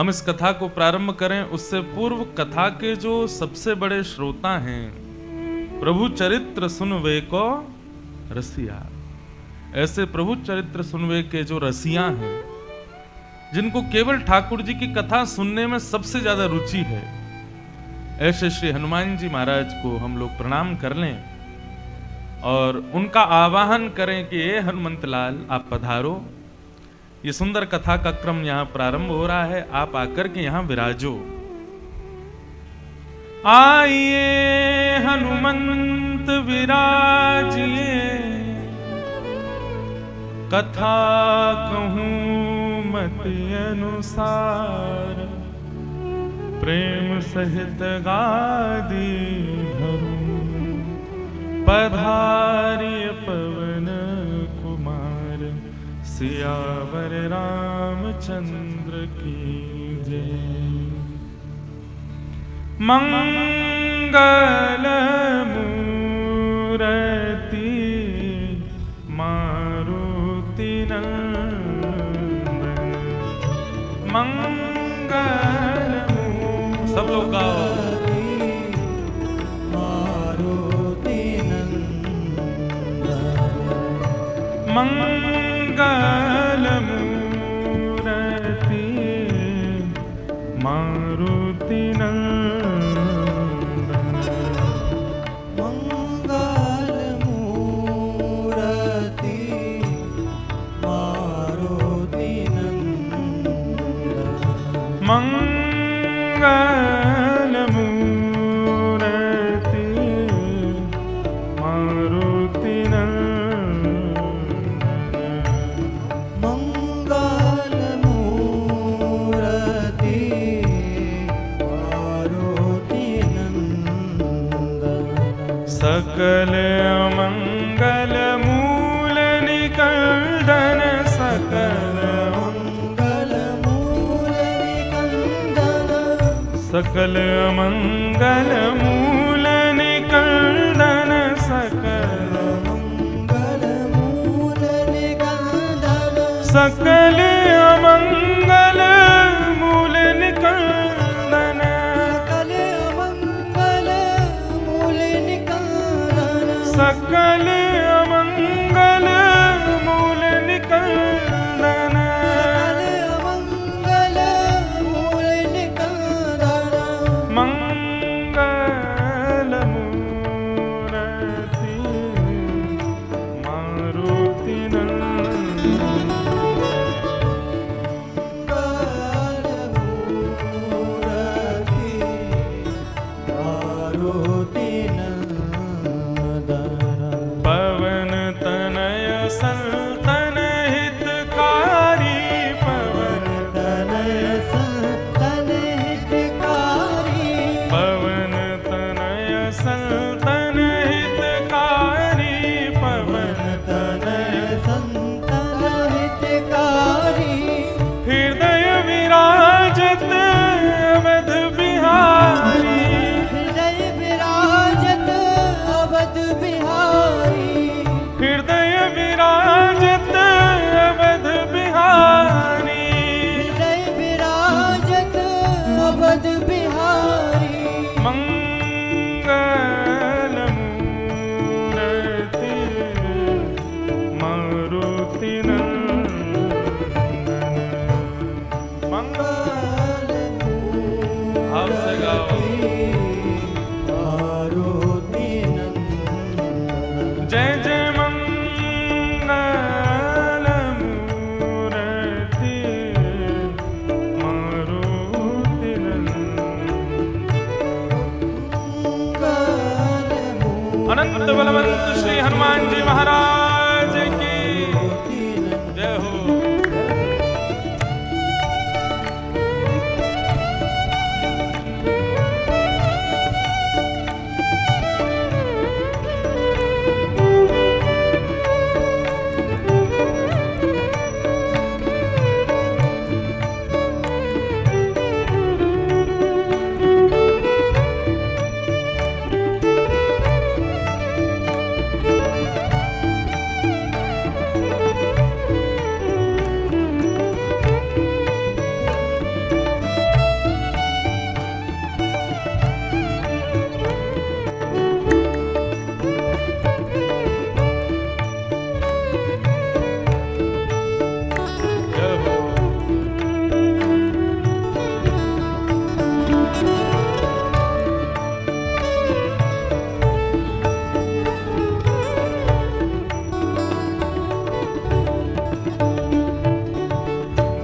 हम इस कथा को प्रारंभ करें उससे पूर्व कथा के जो सबसे बड़े श्रोता हैं, प्रभु चरित्र सुनवे को रसिया, ऐसे प्रभु चरित्र सुनवे के जो रसिया हैं, जिनको केवल ठाकुर जी की कथा सुनने में सबसे ज्यादा रुचि है, ऐसे श्री हनुमान जी महाराज को हम लोग प्रणाम कर लें और उनका आवाहन करें कि ये हनुमंत लाल आप पधारो। ये सुंदर कथा का क्रम यहां प्रारंभ हो रहा है, आप आकर के यहां विराजो। आइए हनुमंत विराजिए, कथा कहूं मति अनुसार, प्रेम सहित गादी धरूं, पधारिय पवन कुमार, सियावर रामचंद्र की जय। मंगल मूर्ति मारुति नंदन, मंगल सब लोग गाओ। मारुति नंदन, मंगल मूर्ति मारुति नंदन, मंगल मूर्ति मारुति नंदन, मंगल मूर्ति मारुति नंदन, मंगल मूर्ति मारुति नंदन, सकल अमंगल मूल निकंदन, सकल मंगल मूल निकंदन, सकल मंगल मूल निकंदन, सकल मंगल मूल निकंदन, सकल अमंगल मूल निकंदन, सकल अमंगल मूल निकंदन, सकल अमंगल मूल निकंदन, सकल अमंगल मूल निकंदन, मंगल मूर्ति मारुति नंदन, मंगल मूर्ति मारुति नंदन,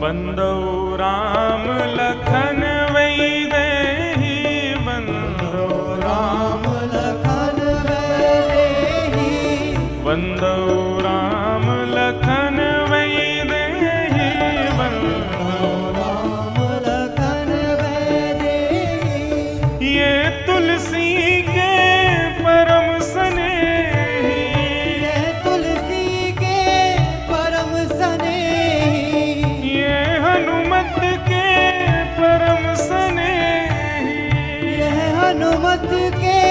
बंदौ राम लखन वही देहि, बंदौ राम लखन वैदेही, बंदौ राम लखन वही देहि, बंदौ राम लखन वैदेही। ये तुलसी के परम स्नेही, ये तुलसी के परम स्नेही, ये हनुमत के परम स्नेही, यह हनुमत के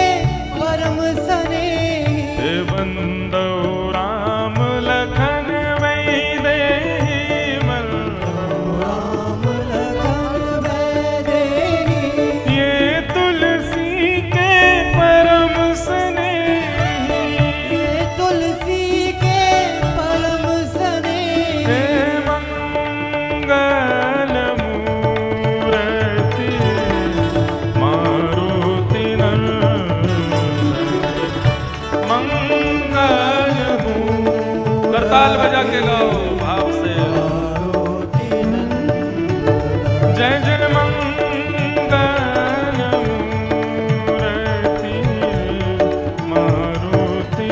परम स्नेही। हे बंदौ राम लखन वही देहि, बंदौ राम लखन वैदेही, ये तुलसी के परम स्नेही, ये तुलसी के परम स्नेही। हे मंगल मूर्ति मारुति मंगल करताल बजा के गाओ भाव से, जय जय मंगल मूर्ति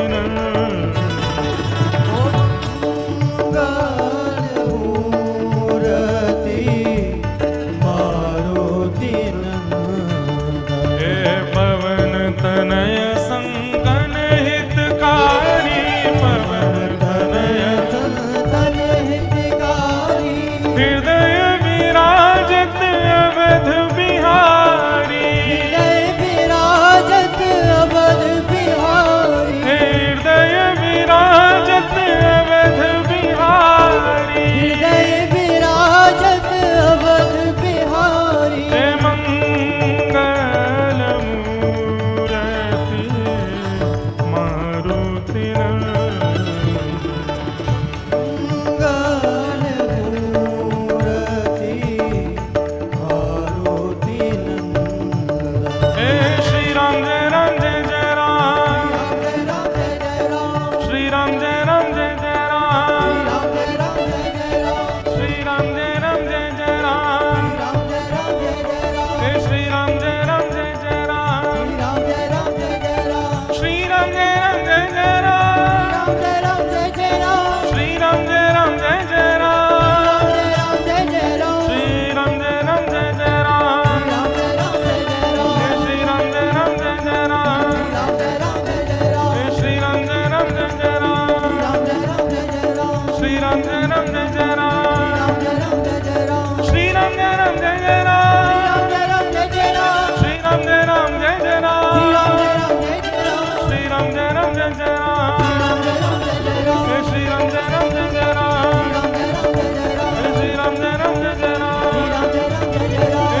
मारुति हे पवन तनय संगन हितकारी, पवन तनय हृदय विराजत अवध बिहारी, विराजत अवध बिहारी, हृदय विराजत अवध बिहारी, हृदय विराजत अवध बिहारी। हे मंगल मूर्ति मारुति हे श्री राम जय राम जय जय राम, श्री राम जय राम जय जय राम, श्री राम जय राम जय जय राम, हे श्री राम जय राम जय जय राम, श्री राम जय राम जय जय राम, श्री राम जय राम जय जय राम, श्री राम जय राम जय जय राम, हे श्री राम जय राम जय जय राम, हे श्री राम जय राम जय जय राम, श्री राम जय राम जय जय राम, श्री राम जय राम जय जय राम, श्री राम जय राम जय जय राम, श्री राम जय राम जय जय राम, हे श्री राम जय राम जय जय राम, हे श्री राम जय राम जय जय राम, हे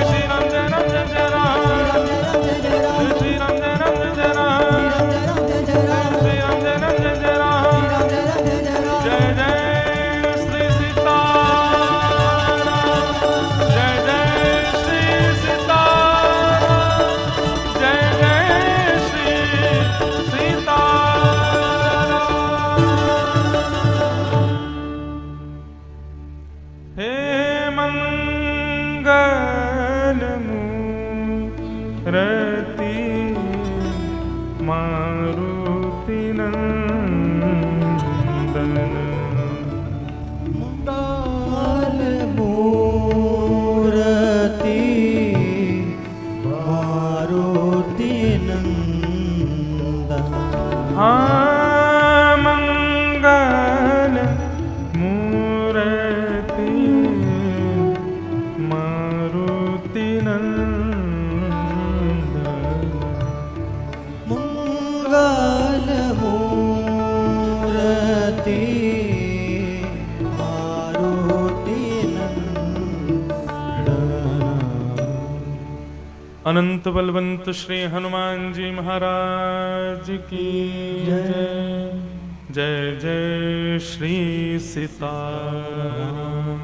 श्री राम जय राम जय जय राम, हे श्री राम जय राम जय जय राम, श्री राम जय राम जय जय राम, जय जय श्री सीताराम, जय जय श्री सीताराम, जय जय श्री सीताराम। हे मंगल मूर्ति मारुति नंदन, मंगल मूर्ति मारुति नंदन। हाँ मंगल मूर्ति मारुति नंदन, मंगल मूर्ति मारुति नंदन। अनंत बलवंत श्री हनुमान जी महाराज की जय, जय जय श्री सीताराम।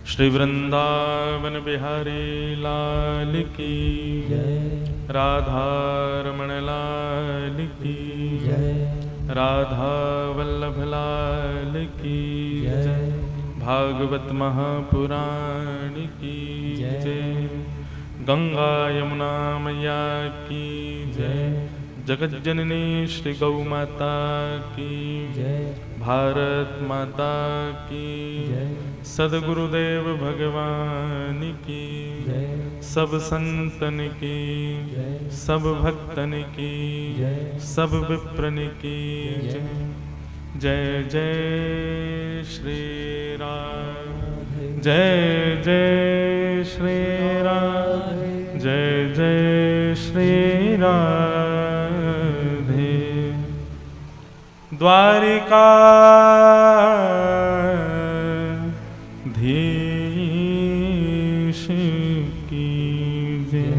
श्री वृंदावन बिहारी लाल की जय, राधा रमण लाल की जय, राधा वल्लभ लाल की जय। भागवत महापुराण की जय। गंगा यमुना मैया की जय। जगत जननी श्री गौ माता की जय। भारत माता की जय। सद्गुरुदेव भगवान की जय। सब संतन की जय। सब भक्तन की जय। सब विप्रन की जय। जय जय श्री राम, जय जय श्री राम, जय जय श्री राधे। द्वारिका धीश की जय।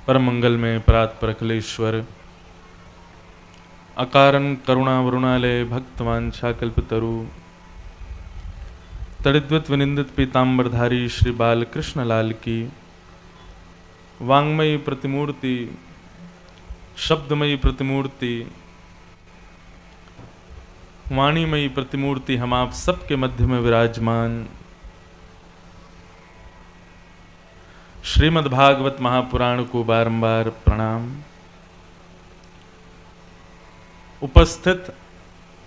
परम मंगल में परात्पर अखिलेश्वर अकारण करुणा वरुणालय भक्तवांछा कल्पतरु तड़िद्वत विनिंदित पीताम्बरधारी श्री बाल कृष्ण लाल की वांग्मयी प्रतिमूर्ति, शब्दमयी प्रतिमूर्ति, वाणीमयी प्रतिमूर्ति हम आप सबके मध्य में विराजमान श्रीमद् भागवत महापुराण को बारंबार प्रणाम। उपस्थित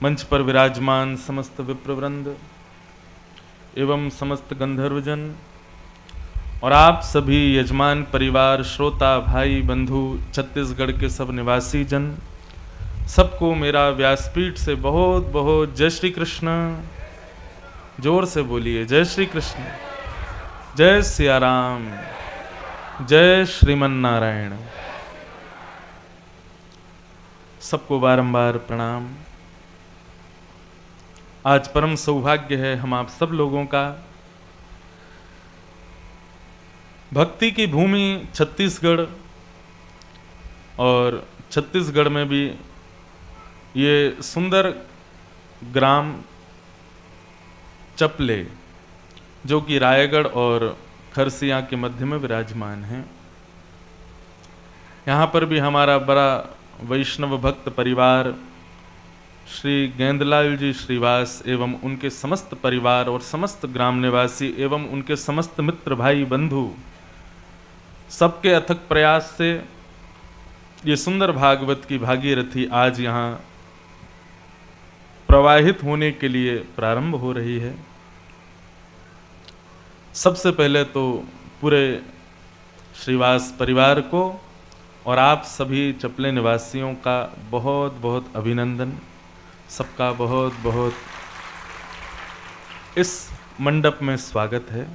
मंच पर विराजमान समस्त विप्रवृंद एवं समस्त गंधर्वजन और आप सभी यजमान परिवार, श्रोता, भाई, बंधु, छत्तीसगढ़ के सब निवासी जन, सबको मेरा व्यासपीठ से बहुत बहुत जय श्री कृष्ण। जोर से बोलिए जय श्री कृष्ण, जय सिया राम, जय श्रीमन नारायण। सबको बारंबार प्रणाम। आज परम सौभाग्य है हम आप सब लोगों का भक्ति की भूमि छत्तीसगढ़ और छत्तीसगढ़ में भी ये सुंदर ग्राम चपले जो कि रायगढ़ और खरसिया के मध्य में विराजमान है। यहाँ पर भी हमारा बड़ा वैष्णव भक्त परिवार श्री गेंदलाल जी श्रीवास एवं उनके समस्त परिवार और समस्त ग्राम निवासी एवं उनके समस्त मित्र भाई बंधु सबके अथक प्रयास से ये सुंदर भागवत की भागीरथी आज यहाँ प्रवाहित होने के लिए प्रारंभ हो रही है। सबसे पहले तो पूरे श्रीवास परिवार को और आप सभी चपले निवासियों का बहुत बहुत अभिनंदन। सबका बहुत बहुत इस मंडप में स्वागत है।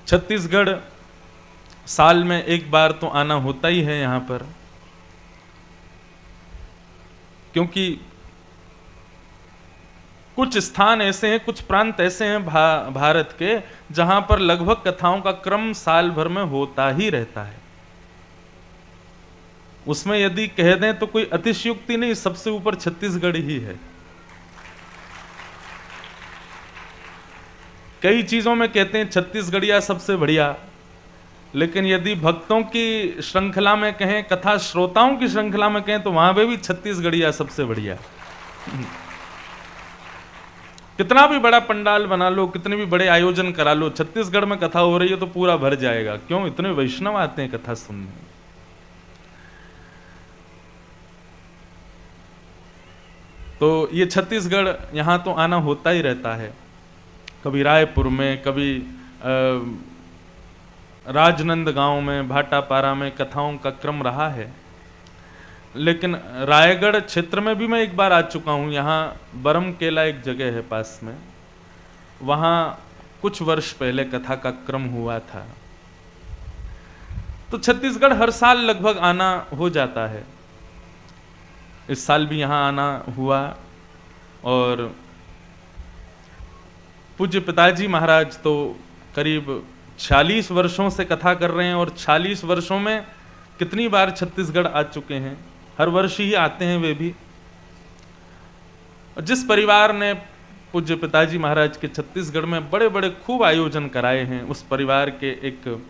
छत्तीसगढ़ साल में एक बार तो आना होता ही है यहाँ पर, क्योंकि कुछ स्थान ऐसे हैं, कुछ प्रांत ऐसे हैं भारत के जहां पर लगभग कथाओं का क्रम साल भर में होता ही रहता है। उसमें यदि कह दें तो कोई अतिशयोक्ति नहीं, सबसे ऊपर छत्तीसगढ़ ही है। कई चीजों में कहते हैं छत्तीसगढ़िया सबसे बढ़िया, लेकिन यदि भक्तों की श्रृंखला में कहें, कथा श्रोताओं की श्रृंखला में कहें, तो वहां पे भी छत्तीसगढ़िया सबसे बढ़िया। कितना भी बड़ा पंडाल बना लो, कितने भी बड़े आयोजन करा लो, छत्तीसगढ़ में कथा हो रही है तो पूरा भर जाएगा। क्यों? इतने वैष्णव आते हैं कथा सुनने। तो ये छत्तीसगढ़ यहाँ तो आना होता ही रहता है। कभी रायपुर में, कभी राजनंदगांव में, भाटापारा में कथाओं का क्रम रहा है। लेकिन रायगढ़ क्षेत्र में भी मैं एक बार आ चुका हूँ। यहाँ बरम केला एक जगह है पास में, वहाँ कुछ वर्ष पहले कथा का क्रम हुआ था। तो छत्तीसगढ़ हर साल लगभग आना हो जाता है। इस साल भी यहाँ आना हुआ और पूज्य पिताजी महाराज तो करीब 46 वर्षों से कथा कर रहे हैं और 46 वर्षों में कितनी बार छत्तीसगढ़ आ चुके हैं। हर वर्ष ही आते हैं वे भी। और जिस परिवार ने पूज्य पिताजी महाराज के छत्तीसगढ़ में बड़े बड़े खूब आयोजन कराए हैं, उस परिवार के एक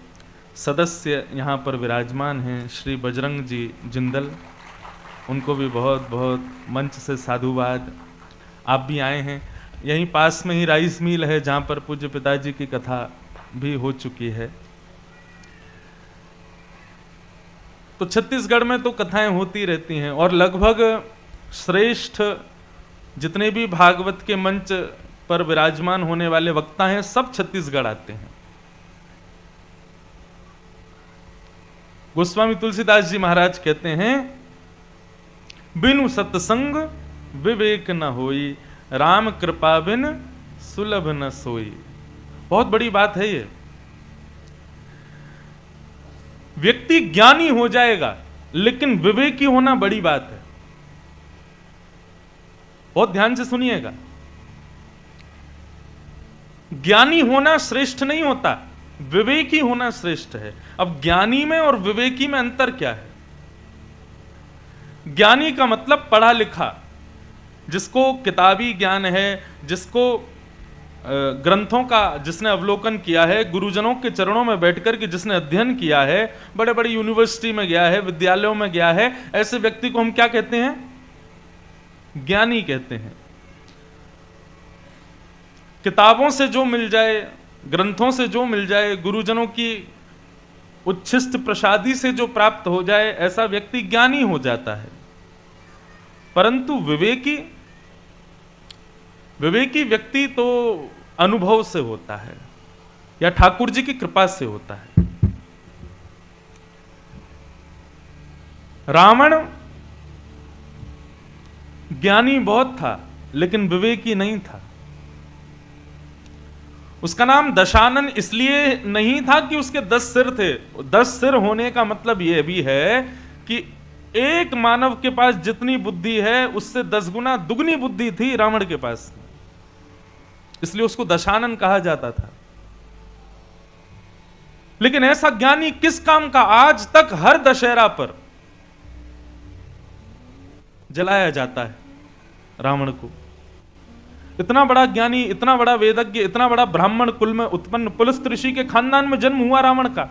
सदस्य यहाँ पर विराजमान हैं, श्री बजरंग जी जिंदल, उनको भी बहुत बहुत मंच से साधुवाद। आप भी आए हैं, यहीं पास में ही राइस मिल है जहाँ पर पूज्य पिताजी की कथा भी हो चुकी है। तो छत्तीसगढ़ में तो कथाएं होती रहती हैं और लगभग श्रेष्ठ जितने भी भागवत के मंच पर विराजमान होने वाले वक्ता हैं सब छत्तीसगढ़ आते हैं। गोस्वामी तुलसीदास जी महाराज कहते हैं, बिनु सत्संग विवेक न होई, राम कृपा बिन सुलभ न सोई। बहुत बड़ी बात है ये। व्यक्ति ज्ञानी हो जाएगा लेकिन विवेकी होना बड़ी बात है। बहुत ध्यान से सुनिएगा, ज्ञानी होना श्रेष्ठ नहीं होता, विवेकी होना श्रेष्ठ है। अब ज्ञानी में और विवेकी में अंतर क्या है? ज्ञानी का मतलब पढ़ा लिखा, जिसको किताबी ज्ञान है, जिसको ग्रंथों का जिसने अवलोकन किया है, गुरुजनों के चरणों में बैठकर के जिसने अध्ययन किया है, बड़े बड़े यूनिवर्सिटी में गया है, विद्यालयों में गया है, ऐसे व्यक्ति को हम क्या कहते हैं? ज्ञानी कहते हैं। किताबों से जो मिल जाए, ग्रंथों से जो मिल जाए, गुरुजनों की उच्छिष्ट प्रसादी से जो प्राप्त हो जाए, ऐसा व्यक्ति ज्ञानी हो जाता है। परंतु विवेकी व्यक्ति तो अनुभव से होता है या ठाकुर जी की कृपा से होता है। रावण ज्ञानी बहुत था लेकिन विवेकी नहीं था। उसका नाम दशानन इसलिए नहीं था कि उसके 10 सिर थे। 10 सिर होने का मतलब यह भी है कि एक मानव के पास जितनी बुद्धि है उससे 10 गुना दुगनी बुद्धि थी रावण के पास, इसलिए उसको दशानन कहा जाता था। लेकिन ऐसा ज्ञानी किस काम का? आज तक हर दशहरा पर जलाया जाता है रावण को। इतना बड़ा ज्ञानी, इतना बड़ा वेदज्ञ, इतना बड़ा ब्राह्मण कुल में उत्पन्न पुलस्त ऋषि के खानदान में जन्म हुआ रावण का।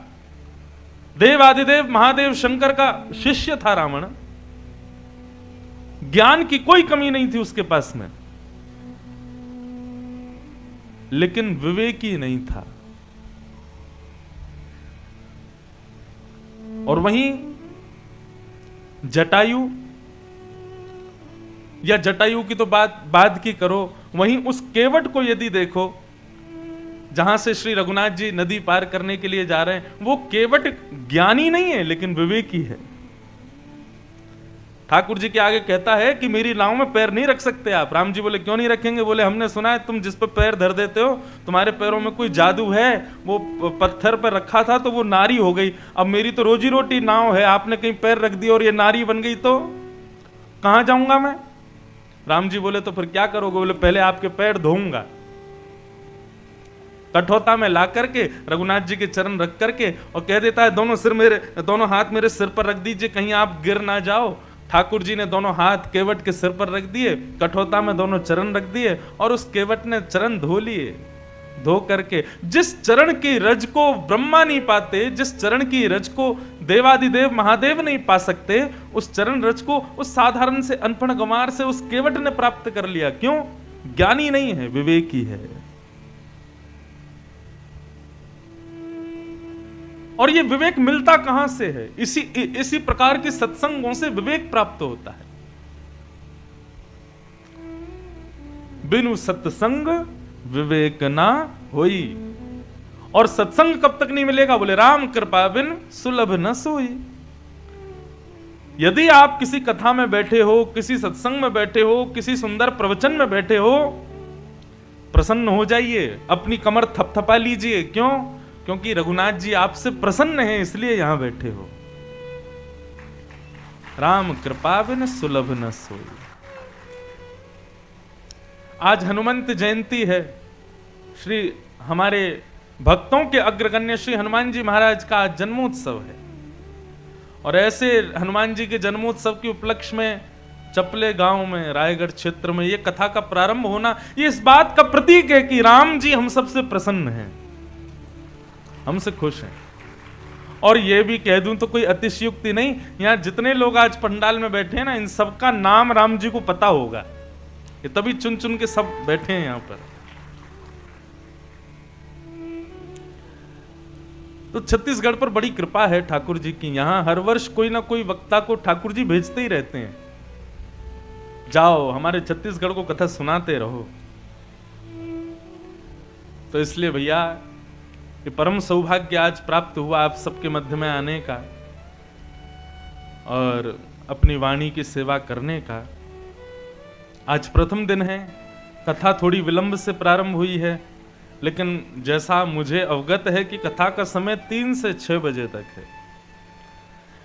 देव आदिदेव महादेव शंकर का शिष्य था रावण। ज्ञान की कोई कमी नहीं थी उसके पास में, लेकिन विवेकी नहीं था। और वहीं जटायु, या जटायु की तो बात बाद की करो, वहीं उस केवट को यदि देखो जहां से श्री रघुनाथ जी नदी पार करने के लिए जा रहे हैं, वो केवट ज्ञानी नहीं है लेकिन विवेकी है। ठाकुर जी के आगे कहता है कि मेरी नाव में पैर नहीं रख सकते आप। राम जी बोले क्यों नहीं रखेंगे? बोले हमने सुना है तुम जिस पर पैर धर देते हो तुम्हारे पैरों में कोई जादू है। वो पत्थर पर रखा था तो वो नारी हो गई। अब मेरी तो रोजी रोटी नाव है, आपने कहीं पैर रख दिया और ये नारी बन गई तो कहां जाऊंगा मैं? राम जी बोले तो फिर क्या करोगे? बोले पहले आपके पैर धोऊंगा। कठौता में ला करके रघुनाथ जी के चरण रख करके और कह देता है दोनों हाथ मेरे सिर पर रख दीजिए, कहीं आप गिर ना जाओ। ठाकुर जी ने दोनों हाथ केवट के सिर पर रख दिए, कठौता में दोनों चरण रख दिए और उस केवट ने चरण धो लिए। धो करके जिस चरण की रज को ब्रह्मा नहीं पाते, जिस चरण की रज को देवादिदेव महादेव नहीं पा सकते, उस चरण रज को उस साधारण से अनपढ़ गंवार से उस केवट ने प्राप्त कर लिया। क्यों? ज्ञानी नहीं है, विवेकी है। और ये विवेक मिलता कहां से है? इसी प्रकार के सत्संगों से विवेक प्राप्त होता है। बिनु सत्संग विवेक ना होई। और सत्संग कब तक नहीं मिलेगा? बोले राम कृपा बिन सुलभ न सोई। यदि आप किसी कथा में बैठे हो, किसी सत्संग में बैठे हो, किसी सुंदर प्रवचन में बैठे हो, प्रसन्न हो जाइए, अपनी कमर थपथपा लीजिए। क्यों? क्योंकि रघुनाथ जी आपसे प्रसन्न हैं, इसलिए यहां बैठे हो। राम कृपा बिन सुलभ न सोई। आज हनुमंत जयंती है। श्री हमारे भक्तों के अग्रगण्य श्री हनुमान जी महाराज का आज जन्मोत्सव है। और ऐसे हनुमान जी के जन्मोत्सव के उपलक्ष्य में चपले गांव में, रायगढ़ क्षेत्र में यह कथा का प्रारंभ होना, ये इस बात का प्रतीक है कि राम जी हम सबसे प्रसन्न हैं, हमसे खुश हैं। और ये भी कह दूं तो कोई अतिशयोक्ति नहीं, यहाँ जितने लोग आज पंडाल में बैठे हैं ना, इन सबका नाम राम जी को पता होगा, ये तभी चुन चुन के सब बैठे हैं यहाँ पर। तो छत्तीसगढ़ पर बड़ी कृपा है ठाकुर जी की, यहां हर वर्ष कोई ना कोई वक्ता को ठाकुर जी भेजते ही रहते हैं, जाओ हमारे छत्तीसगढ़ को कथा सुनाते रहो। तो इसलिए भैया ये परम सौभाग्य आज प्राप्त हुआ आप सबके मध्य में आने का और अपनी वाणी की सेवा करने का। आज प्रथम दिन है, कथा थोड़ी विलंब से प्रारंभ हुई है, लेकिन जैसा मुझे अवगत है कि कथा का समय 3 से 6 बजे तक है,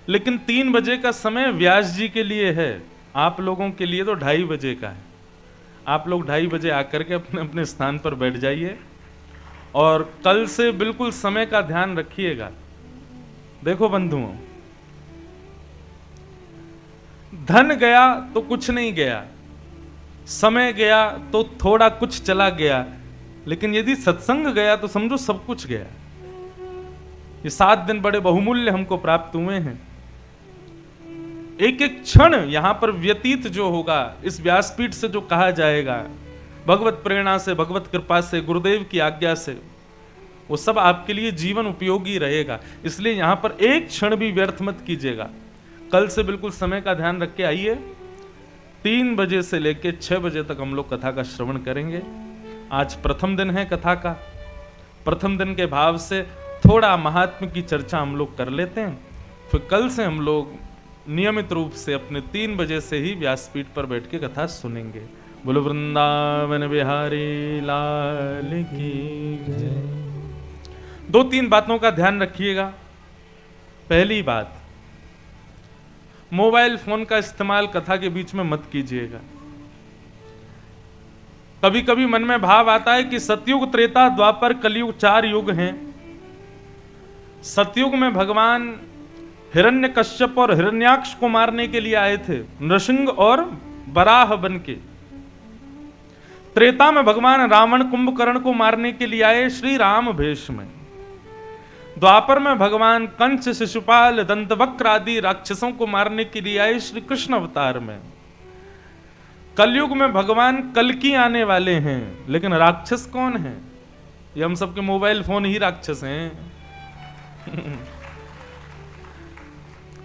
लेकिन 3 बजे का समय व्यास जी के लिए है, आप लोगों के लिए तो 2:30 बजे का है। आप लोग 2:30 बजे आकर के अपने अपने स्थान पर बैठ जाइए और कल से बिल्कुल समय का ध्यान रखिएगा। देखो बंधुओं, धन गया तो कुछ नहीं गया, समय गया तो थोड़ा कुछ चला गया, लेकिन यदि सत्संग गया तो समझो सब कुछ गया। ये 7 दिन बड़े बहुमूल्य हमको प्राप्त हुए हैं। एक एक क्षण यहां पर व्यतीत जो होगा, इस व्यासपीठ से जो कहा जाएगा, भगवत प्रेरणा से, भगवत कृपा से, गुरुदेव की आज्ञा से, वो सब आपके लिए जीवन उपयोगी रहेगा। इसलिए यहां पर एक क्षण भी व्यर्थ मत कीजिएगा। कल से बिल्कुल समय का ध्यान रख के आइए। 3 बजे से लेकर 6 बजे तक हम लोग कथा का श्रवण करेंगे। आज प्रथम दिन है कथा का। प्रथम दिन के भाव से थोड़ा महात्म्य की चर्चा हम लोग कर लेते हैं, फिर कल से हम लोग नियमित रूप से अपने 3 बजे से ही व्यासपीठ पर बैठ के कथा सुनेंगे। बोलो वृंदावन बिहारी लाल की जय। 2-3 बातों का ध्यान रखिएगा। पहली बात, मोबाइल फोन का इस्तेमाल कथा के बीच में मत कीजिएगा। कभी कभी मन में भाव आता है कि सतयुग, त्रेता, द्वापर, कलयुग 4 युग हैं। सतयुग में भगवान हिरण्यकश्यप और हिरण्याक्ष को मारने के लिए आए थे, नृसिंह और बराह बन के। त्रेता में भगवान रावण कुंभकर्ण को मारने के लिए आए श्री राम भेष में। द्वापर में भगवान कंस, शिशुपाल, दंतवक्र आदि राक्षसों को मारने के लिए आए श्री कृष्ण अवतार में। कलयुग में भगवान कल्कि आने वाले हैं, लेकिन राक्षस कौन है? ये हम सबके मोबाइल फोन ही राक्षस हैं।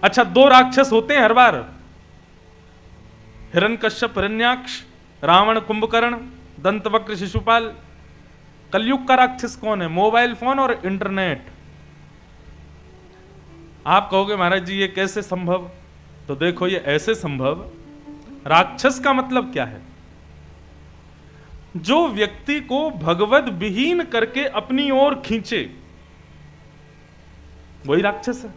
अच्छा, 2 राक्षस होते हैं हर बार, हिरण्यकश्यप, हिरण्याक्ष, रावण, कुंभकर्ण, दंतवक्र, शिशुपाल। कलयुग का राक्षस कौन है? मोबाइल फोन और इंटरनेट। आप कहोगे महाराज जी ये कैसे संभव? तो देखो, ये ऐसे संभव। राक्षस का मतलब क्या है? जो व्यक्ति को भगवद विहीन करके अपनी ओर खींचे, वही राक्षस है।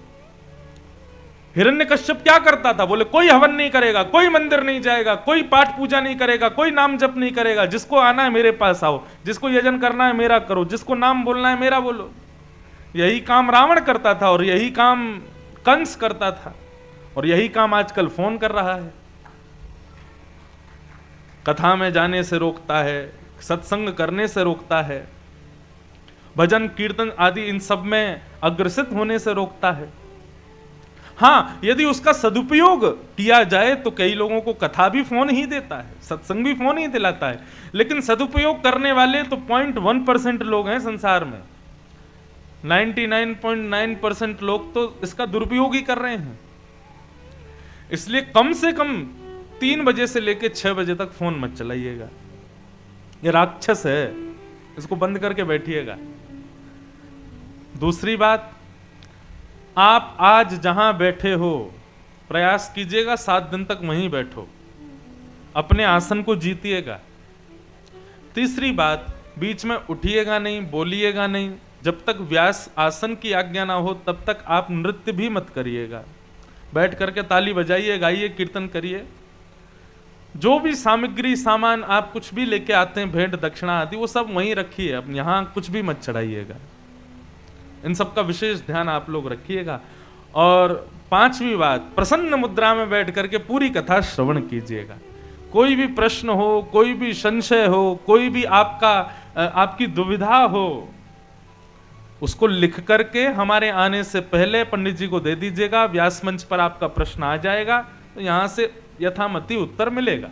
हिरण्यकश्यप क्या करता था? बोले कोई हवन नहीं करेगा, कोई मंदिर नहीं जाएगा, कोई पाठ पूजा नहीं करेगा, कोई नाम जप नहीं करेगा, जिसको आना है मेरे पास आओ, जिसको यजन करना है मेरा करो, जिसको नाम बोलना है मेरा बोलो। यही काम रावण करता था और यही काम कंस करता था और यही काम आजकल फोन कर रहा है। कथा में जाने से रोकता है, सत्संग करने से रोकता है, भजन कीर्तन आदि इन सब में अग्रसित होने से रोकता है। हाँ, यदि उसका सदुपयोग किया जाए तो कई लोगों को कथा भी फोन ही देता है, सत्संग भी फोन ही दिलाता है, लेकिन सदुपयोग करने वाले तो 0.1% लोग हैं संसार में। 99.9% लोग तो इसका दुरुपयोग ही कर रहे हैं। इसलिए कम से कम 3 बजे से लेकर 6 बजे तक फोन मत चलाइएगा। ये राक्षस है, इसको बंद करके बैठिएगा। दूसरी बात, आप आज जहां बैठे हो प्रयास कीजिएगा 7 दिन तक वहीं बैठो, अपने आसन को जीतिएगा। तीसरी बात, बीच में उठिएगा नहीं, बोलिएगा नहीं। जब तक व्यास आसन की आज्ञा ना हो तब तक आप नृत्य भी मत करिएगा। बैठ करके ताली बजाइए, गाइए, कीर्तन करिए। जो भी सामग्री सामान आप कुछ भी लेके आते हैं, भेंट दक्षिणा आदि, वो सब वहीं रखिए, अब यहां कुछ भी मत चढ़ाइएगा। इन सब का विशेष ध्यान आप लोग रखिएगा। और 5वीं बात, प्रसन्न मुद्रा में बैठ करके पूरी कथा श्रवण कीजिएगा। कोई भी प्रश्न हो, कोई भी संशय हो, कोई भी आपकी दुविधा हो, उसको लिख करके हमारे आने से पहले पंडित जी को दे दीजिएगा, व्यास मंच पर आपका प्रश्न आ जाएगा, तो यहां से यथामति उत्तर मिलेगा।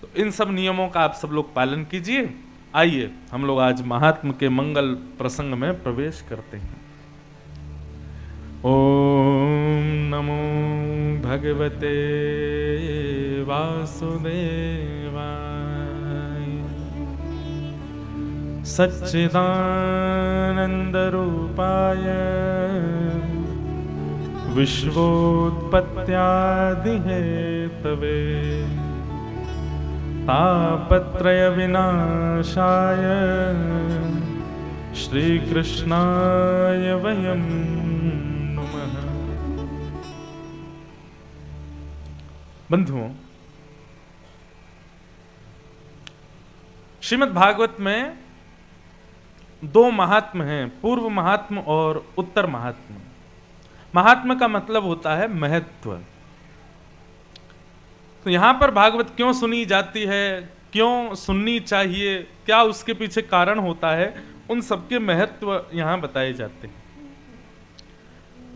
तो इन सब नियमों का आप सब लोग पालन कीजिए। आइए हम लोग आज महात्म के मंगल प्रसंग में प्रवेश करते हैं। ओम नमो भगवते वासुदेवाय। सच्चिदानंद रूपाय विश्वोत्पत्त्यादि हेतवे तापत्रय विनाशाय श्री कृष्णाय वयं नमः। बंधुओं, श्रीमद् भागवत में दो महात्म हैं, पूर्व महात्म और उत्तर महात्म। महात्म का मतलब होता है महत्व। तो यहां पर भागवत क्यों सुनी जाती है, क्यों सुननी चाहिए, क्या उसके पीछे कारण होता है, उन सबके महत्व यहां बताए जाते हैं।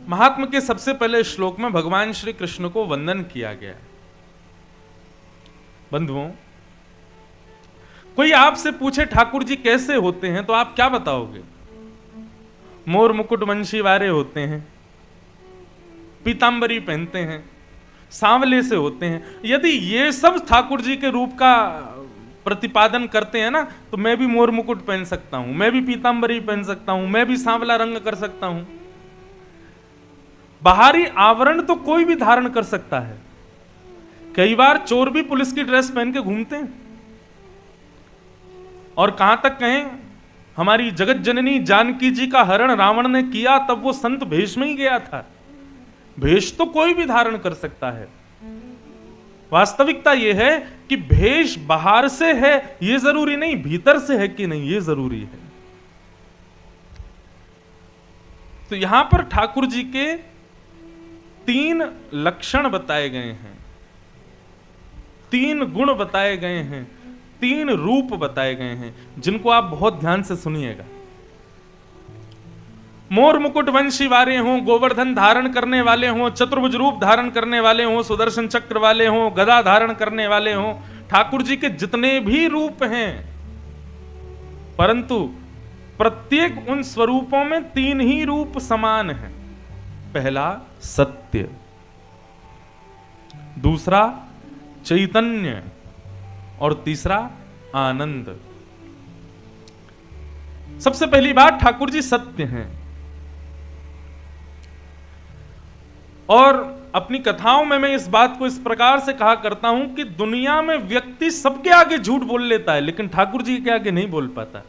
महात्म के सबसे पहले श्लोक में भगवान श्री कृष्ण को वंदन किया गया। बंधुओं, कोई आपसे पूछे ठाकुर जी कैसे होते हैं तो आप क्या बताओगे? मोर मुकुट वंशी वारे होते हैं, पीतांबरी पहनते हैं, सांवले से होते हैं। यदि ये सब ठाकुर जी के रूप का प्रतिपादन करते हैं ना, तो मैं भी मोर मुकुट पहन सकता हूं, मैं भी पीतांबरी पहन सकता हूं, मैं भी सांवला रंग कर सकता हूं। बाहरी आवरण तो कोई भी धारण कर सकता है। कई बार चोर भी पुलिस की ड्रेस पहन के घूमते हैं। और कहां तक कहें, हमारी जगत जननी जानकी जी का हरण रावण ने किया, तब वो संत भेष में ही गया था। भेष तो कोई भी धारण कर सकता है। वास्तविकता यह है कि भेष बाहर से है यह जरूरी नहीं, भीतर से है कि नहीं ये जरूरी है। तो यहां पर ठाकुर जी के 3 लक्षण बताए गए हैं, 3 गुण बताए गए हैं, 3 रूप बताए गए हैं, जिनको आप बहुत ध्यान से सुनिएगा। मोर मुकुट वंशी वाले हों, गोवर्धन धारण करने वाले हों, चतुर्भुज रूप धारण करने वाले हों, सुदर्शन चक्र वाले हों, गदा धारण करने वाले हों, ठाकुर जी के जितने भी रूप हैं, परंतु प्रत्येक उन स्वरूपों में 3 ही रूप समान हैं। पहला सत्य, दूसरा चैतन्य और तीसरा आनंद। सबसे पहली बात, ठाकुर जी सत्य हैं। और अपनी कथाओं में मैं इस बात को इस प्रकार से कहा करता हूं कि दुनिया में व्यक्ति सबके आगे झूठ बोल लेता है, लेकिन ठाकुर जी के आगे नहीं बोल पाता।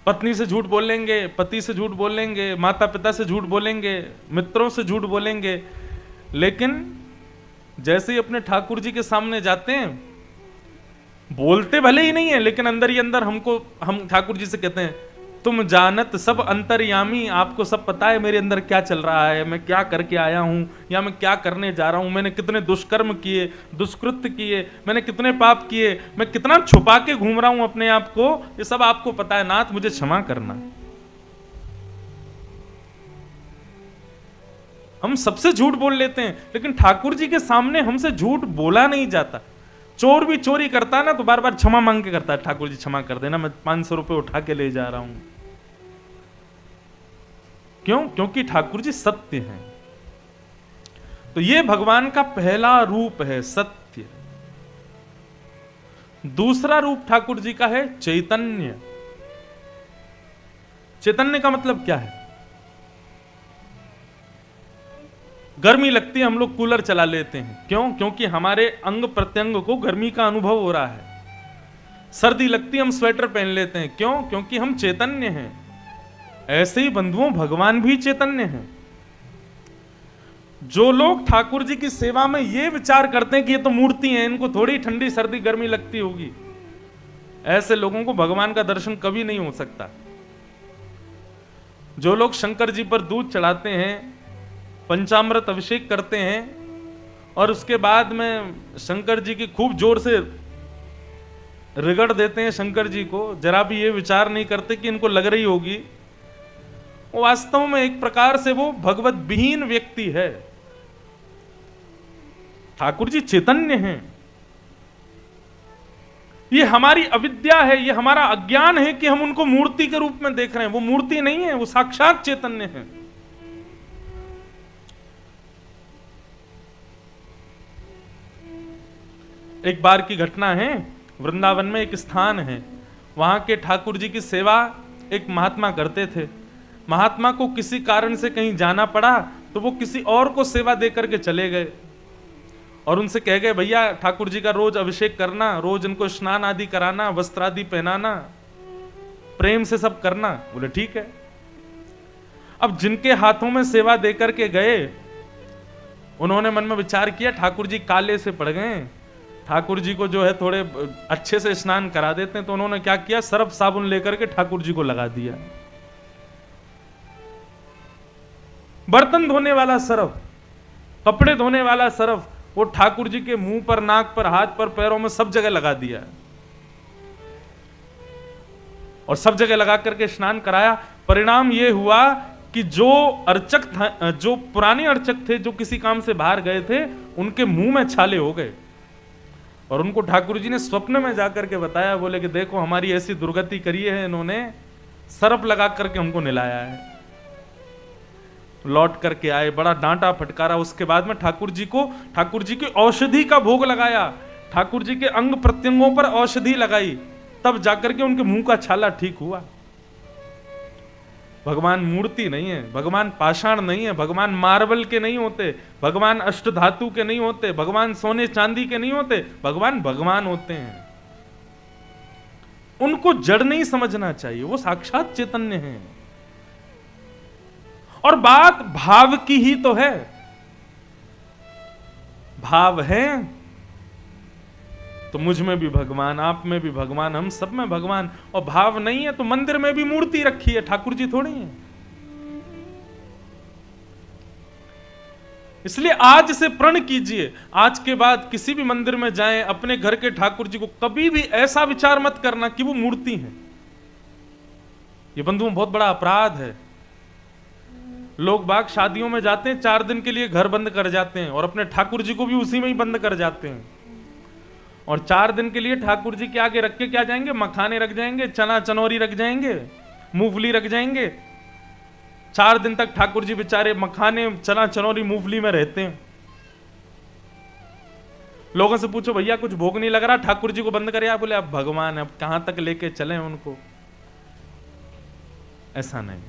पत्नी से झूठ बोलेंगे, पति से झूठ बोलेंगे, माता पिता से झूठ बोलेंगे, मित्रों से झूठ बोलेंगे, लेकिन जैसे ही अपने ठाकुर जी के सामने जाते हैं, बोलते भले ही नहीं है, लेकिन अंदर ही अंदर हम ठाकुर जी से कहते हैं, तुम जानत सब अंतर्यामी, आपको सब पता है मेरे अंदर क्या चल रहा है, मैं क्या करके आया हूं या मैं क्या करने जा रहा हूं, मैंने कितने दुष्कर्म किए, दुष्कृत्य किए, मैंने कितने पाप किए, मैं कितना छुपा के घूम रहा हूं अपने आप को, ये सब आपको पता है। नाथ मुझे क्षमा करना। हम सबसे झूठ बोल लेते हैं, लेकिन ठाकुर जी के सामने हमसे झूठ बोला नहीं जाता। चोर भी चोरी करता है ना, तो बार बार क्षमा मांग के करता है, ठाकुर जी क्षमा कर देना, मैं 500 रुपए उठा के ले जा रहा हूं। क्यों? क्योंकि ठाकुर जी सत्य हैं। तो ये भगवान का पहला रूप है, सत्य। दूसरा रूप ठाकुर जी का है चैतन्य। चैतन्य का मतलब क्या है? गर्मी लगती है, हम लोग कूलर चला लेते हैं। क्यों? क्योंकि हमारे अंग प्रत्यंग को गर्मी का अनुभव हो रहा है। सर्दी लगती है, हम स्वेटर पहन लेते हैं। क्यों? क्योंकि हम चैतन्य हैं। ऐसे ही बंधुओं, भगवान भी चैतन्य हैं। जो लोग ठाकुर जी की सेवा में ये विचार करते हैं कि ये तो मूर्ति है, इनको थोड़ी ठंडी सर्दी गर्मी लगती होगी, ऐसे लोगों को भगवान का दर्शन कभी नहीं हो सकता। जो लोग शंकर जी पर दूध चढ़ाते हैं, पंचामृत अभिषेक करते हैं और उसके बाद में शंकर जी की खूब जोर से रिगड़ देते हैं शंकर जी को, जरा भी ये विचार नहीं करते कि इनको लग रही होगी। वो वास्तव में एक प्रकार से वो भगवत विहीन व्यक्ति है। ठाकुर जी चैतन्य हैं। ये हमारी अविद्या है, ये हमारा अज्ञान है कि हम उनको मूर्ति के रूप में देख रहे हैं। वो मूर्ति नहीं है, वो साक्षात चैतन्य है। एक बार की घटना है, वृंदावन में एक स्थान है, वहां के ठाकुर जी की सेवा एक महात्मा करते थे। महात्मा को किसी कारण से कहीं जाना पड़ा तो वो किसी और को सेवा देकर के चले गए और उनसे कह गए, भैया ठाकुर जी का रोज अभिषेक करना, रोज इनको स्नान आदि कराना, वस्त्र आदि पहनाना, प्रेम से सब करना। बोले ठीक है। अब जिनके हाथों में सेवा देकर के गए, उन्होंने मन में विचार किया ठाकुर जी काले से पड़ गए, ठाकुर जी को जो है थोड़े अच्छे से स्नान करा देते हैं। तो उन्होंने क्या किया, सर्फ साबुन लेकर के ठाकुर जी को लगा दिया। बर्तन धोने वाला सर्फ, कपड़े धोने वाला सर्फ, वो ठाकुर जी के मुंह पर, नाक पर, हाथ पर, पैरों में सब जगह लगा दिया और सब जगह लगा करके स्नान कराया। परिणाम ये हुआ कि जो अर्चक था, जो पुराने अर्चक थे, जो किसी काम से बाहर गए थे, उनके मुंह में छाले हो गए और उनको ठाकुर जी ने स्वप्न में जाकर के बताया। बोले कि देखो हमारी ऐसी दुर्गति करी है, इन्होंने सर्फ लगा करके हमको निलाया है। लौट करके आए, बड़ा डांटा फटकारा। उसके बाद में ठाकुर जी की औषधि का भोग लगाया, ठाकुर जी के अंग प्रत्यंगों पर औषधि लगाई, तब जाकर के उनके मुंह का छाला ठीक हुआ। भगवान मूर्ति नहीं है, भगवान पाषाण नहीं है, भगवान मार्बल के नहीं होते, भगवान अष्टधातु के नहीं होते, भगवान सोने चांदी के नहीं होते, भगवान भगवान होते हैं। उनको जड़ नहीं समझना चाहिए, वो साक्षात चैतन्य हैं। और बात भाव की ही तो है। भाव है तो मुझ में भी भगवान, आप में भी भगवान, हम सब में भगवान। और भाव नहीं है तो मंदिर में भी मूर्ति रखी है, ठाकुर जी थोड़ी है। इसलिए आज से प्रण कीजिए, आज के बाद किसी भी मंदिर में जाएं, अपने घर के ठाकुर जी को कभी भी ऐसा विचार मत करना कि वो मूर्ति है। ये बंधुओं बहुत बड़ा अपराध है। लोग बाग शादियों में जाते हैं, 4 दिन के लिए घर बंद कर जाते हैं और अपने ठाकुर जी को भी उसी में ही बंद कर जाते हैं। और 4 दिन के लिए ठाकुर जी के आगे रख के क्या जाएंगे, मखाने रख जाएंगे, चना चनौरी रख जाएंगे, मूंगफली रख जाएंगे। 4 दिन तक ठाकुर जी बेचारे मखाने, चना चनौरी, मूंगफली में रहते हैं। लोगों से पूछो भैया कुछ भोग नहीं लग रहा, ठाकुर जी को बंद करे। बोले अब भगवान है, अब कहां तक लेके चले उनको। ऐसा नहीं।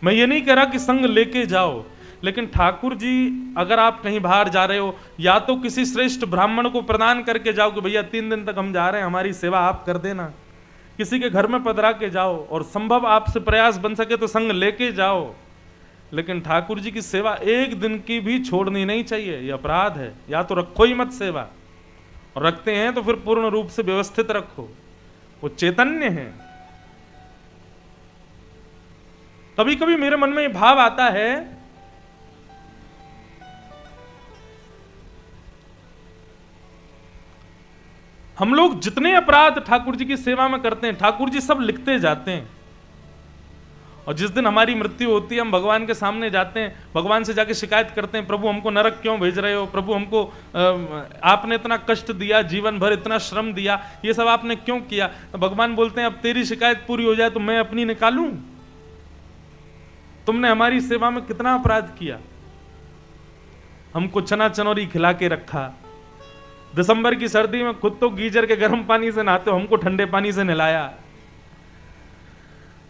मैं ये नहीं कह रहा कि संग लेके जाओ, लेकिन ठाकुर जी अगर आप कहीं बाहर जा रहे हो, या तो किसी श्रेष्ठ ब्राह्मण को प्रदान करके जाओ कि भैया 3 दिन तक हम जा रहे हैं, हमारी सेवा आप कर देना। किसी के घर में पधरा के जाओ, और संभव आपसे प्रयास बन सके तो संग लेके जाओ। लेकिन ठाकुर जी की सेवा 1 दिन की भी छोड़नी नहीं चाहिए, यह अपराध है। या तो रखो ही मत सेवा, और रखते हैं तो फिर पूर्ण रूप से व्यवस्थित रखो। वो चैतन्य है। कभी कभी मेरे मन में ये भाव आता है, हम लोग जितने अपराध ठाकुर जी की सेवा में करते हैं, ठाकुर जी सब लिखते जाते हैं। और जिस दिन हमारी मृत्यु होती है, हम भगवान के सामने जाते हैं, भगवान से जाके शिकायत करते हैं, प्रभु हमको नरक क्यों भेज रहे हो, प्रभु हमको आपने इतना कष्ट दिया, जीवन भर इतना श्रम दिया, ये सब आपने क्यों किया। तो भगवान बोलते हैं अब तेरी शिकायत पूरी हो जाए तो मैं अपनी निकालूं। तुमने हमारी सेवा में कितना अपराध किया। हमको चना चनौरी खिला के रखा, दिसंबर की सर्दी में खुद तो गीजर के गर्म पानी से नहाते हो, हमको ठंडे पानी से नहलाया।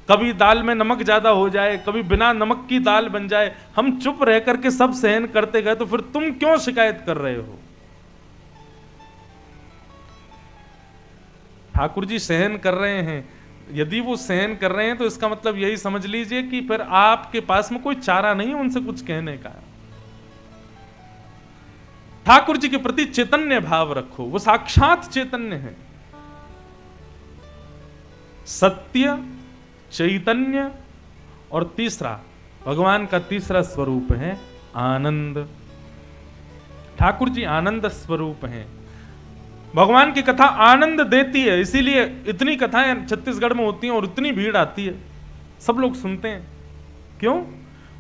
कभी दाल में नमक ज्यादा हो जाए, कभी बिना नमक की दाल बन जाए, हम चुप रह करके सब सहन करते गए, तो फिर तुम क्यों शिकायत कर रहे हो। ठाकुर जी सहन कर रहे हैं। यदि वो सहन कर रहे हैं तो इसका मतलब यही समझ लीजिए कि फिर आपके पास में कोई चारा नहीं है उनसे कुछ कहने का। ठाकुर जी के प्रति चैतन्य भाव रखो, वो साक्षात चैतन्य है। सत्य, चैतन्य, और तीसरा भगवान का तीसरा स्वरूप है आनंद। ठाकुर जी आनंद स्वरूप हैं। भगवान की कथा आनंद देती है, इसीलिए इतनी कथाएं छत्तीसगढ़ में होती हैं और इतनी भीड़ आती है, सब लोग सुनते हैं। क्यों?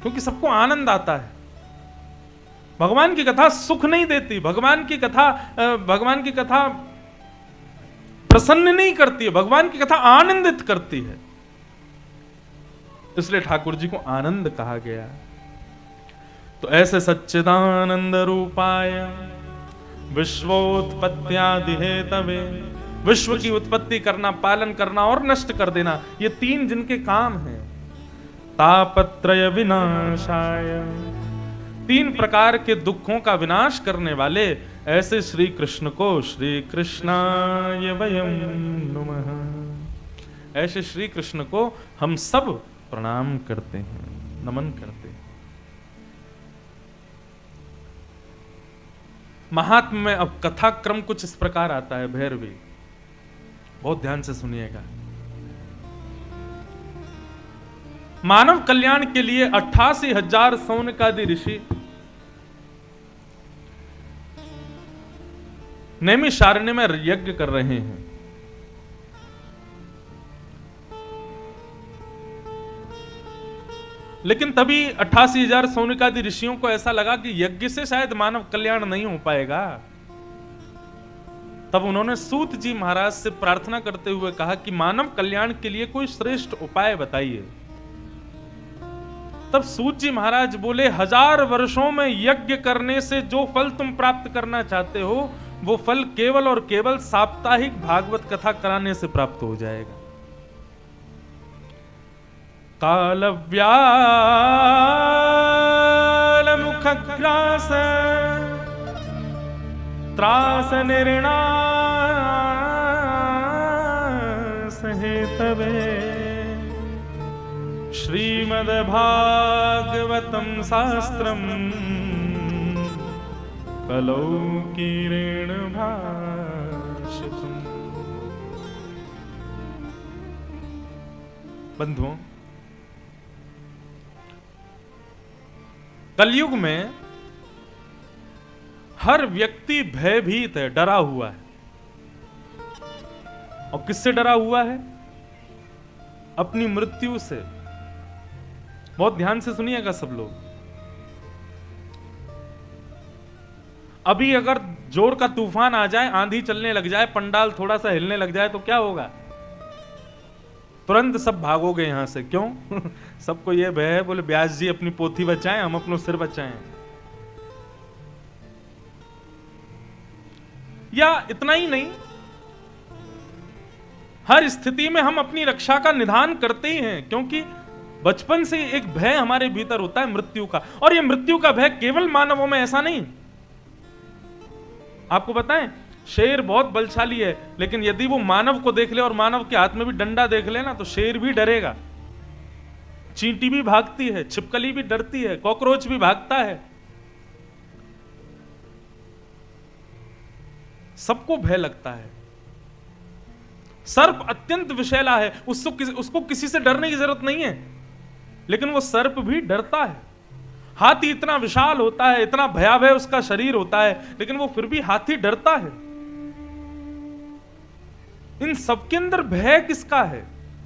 क्योंकि सबको आनंद आता है। भगवान की कथा सुख नहीं देती, भगवान की कथा प्रसन्न नहीं करती है, भगवान की कथा आनंदित करती है। इसलिए ठाकुर जी को आनंद कहा गया। तो ऐसे सच्चिदानंद रूपाय विश्वोत्पत्त्यादि हेतवे, विश्व की उत्पत्ति करना, पालन करना और नष्ट कर देना, ये तीन जिनके काम हैं। तापत्रय विनाशाय, तीन प्रकार के दुखों का विनाश करने वाले ऐसे श्री कृष्ण को श्री कृष्णाय वयं नमः, ऐसे श्री कृष्ण को हम सब प्रणाम करते हैं, नमन करते हैं। महात्म में अब कथा क्रम कुछ इस प्रकार आता है भैरवी, बहुत ध्यान से सुनिएगा। मानव कल्याण के लिए 88,000 सौनकादि ऋषि नैमिषारण्य में यज्ञ कर रहे हैं। लेकिन तभी 88,000 सौनकादि ऋषियों को ऐसा लगा कि यज्ञ से शायद मानव कल्याण नहीं हो पाएगा। तब उन्होंने सूत जी महाराज से प्रार्थना करते हुए कहा कि मानव कल्याण के लिए कोई श्रेष्ठ उपाय बताइए। तब सूत जी महाराज बोले, 1000 वर्षों में यज्ञ करने से जो फल तुम प्राप्त करना चाहते हो, वो फल केवल और केवल साप्ताहिक भागवत कथा कराने से प्राप्त हो जाएगा। कालव्याल मुखग्रास त्रास निर्णास हेतवे श्रीमद्भागवतं शास्त्रम कलौ कीरेण भाषितम्। बंधुओं, कलयुग में हर व्यक्ति भयभीत है, डरा हुआ है। और किससे डरा हुआ है? अपनी मृत्यु से। बहुत ध्यान से सुनिएगा सब लोग। अभी अगर जोर का तूफान आ जाए, आंधी चलने लग जाए, पंडाल थोड़ा सा हिलने लग जाए तो क्या होगा? तुरंत सब भागोगे यहां से। क्यों? सबको यह भय है, बोले व्यास जी अपनी पोथी बचाएं, हम अपना सिर बचाएं। या इतना ही नहीं, हर स्थिति में हम अपनी रक्षा का निधान करते ही हैं, क्योंकि बचपन से एक भय हमारे भीतर होता है मृत्यु का। और यह मृत्यु का भय केवल मानवों में ऐसा नहीं। आपको बताएं, शेर बहुत बलशाली है, लेकिन यदि वो मानव को देख ले और मानव के हाथ में भी डंडा देख ले ना, तो शेर भी डरेगा। चींटी भी भागती है, छिपकली भी डरती है, कॉकरोच भी भागता है। सबको भय लगता है। सर्प अत्यंत विषैला है, उसको किसी से डरने की जरूरत नहीं है, लेकिन वो सर्प भी डरता है। हाथी इतना विशाल होता है, इतना भयावह उसका शरीर होता है, लेकिन वो फिर भी हाथी डरता है। इन सबके अंदर भय किसका है?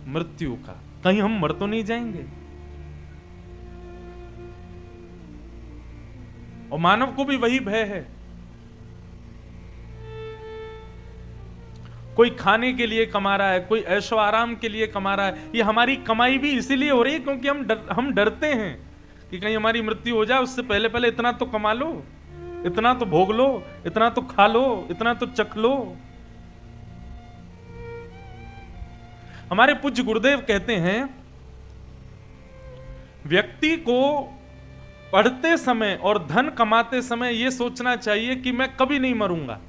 मृत्यु का। कहीं हम मर तो नहीं जाएंगे। और मानव को भी वही भय है। कोई खाने के लिए कमा रहा है, कोई ऐशो आराम के लिए कमा रहा है। ये हमारी कमाई भी इसीलिए हो रही है क्योंकि हम डरते हैं कि कहीं हमारी मृत्यु हो जाए, उससे पहले पहले इतना तो कमा लो, इतना तो भोग लो, इतना तो खा लो, इतना तो चख लो। हमारे पूज्य गुरुदेव कहते हैं, व्यक्ति को पढ़ते समय और धन कमाते समय यह सोचना चाहिए कि मैं कभी नहीं मरूंगा।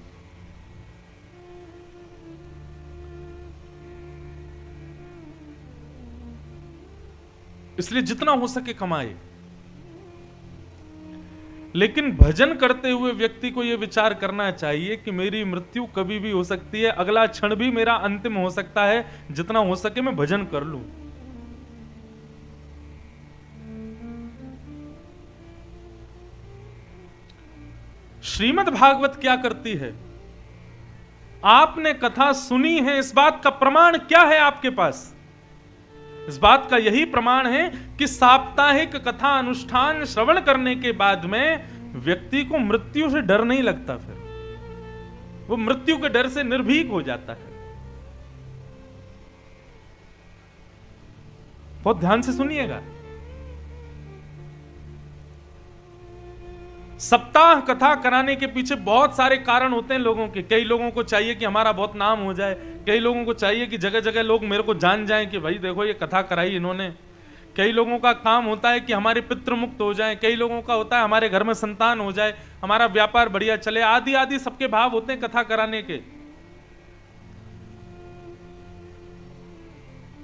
इसलिए जितना हो सके कमाए। लेकिन भजन करते हुए व्यक्ति को यह विचार करना चाहिए कि मेरी मृत्यु कभी भी हो सकती है, अगला क्षण भी मेरा अंतिम हो सकता है। जितना हो सके मैं भजन कर लूं। श्रीमद् भागवत क्या करती है? आपने कथा सुनी है, इस बात का प्रमाण क्या है आपके पास? इस बात का यही प्रमाण है कि साप्ताहिक कथा अनुष्ठान श्रवण करने के बाद में व्यक्ति को मृत्यु से डर नहीं लगता, फिर वो मृत्यु के डर से निर्भीक हो जाता है। बहुत ध्यान से सुनिएगा। सप्ताह कथा कराने के पीछे बहुत सारे कारण होते हैं लोगों के। कई लोगों को चाहिए कि हमारा बहुत नाम हो जाए, कई लोगों को चाहिए कि जगह जगह लोग मेरे को जान जाएं कि भाई देखो ये कथा कराई इन्होंने। कई लोगों का काम होता है कि हमारे पितृ मुक्त हो जाएं, कई लोगों का होता है हमारे घर में संतान हो जाए, हमारा व्यापार बढ़िया चले, आदि आदि सबके भाव होते हैं कथा कराने के।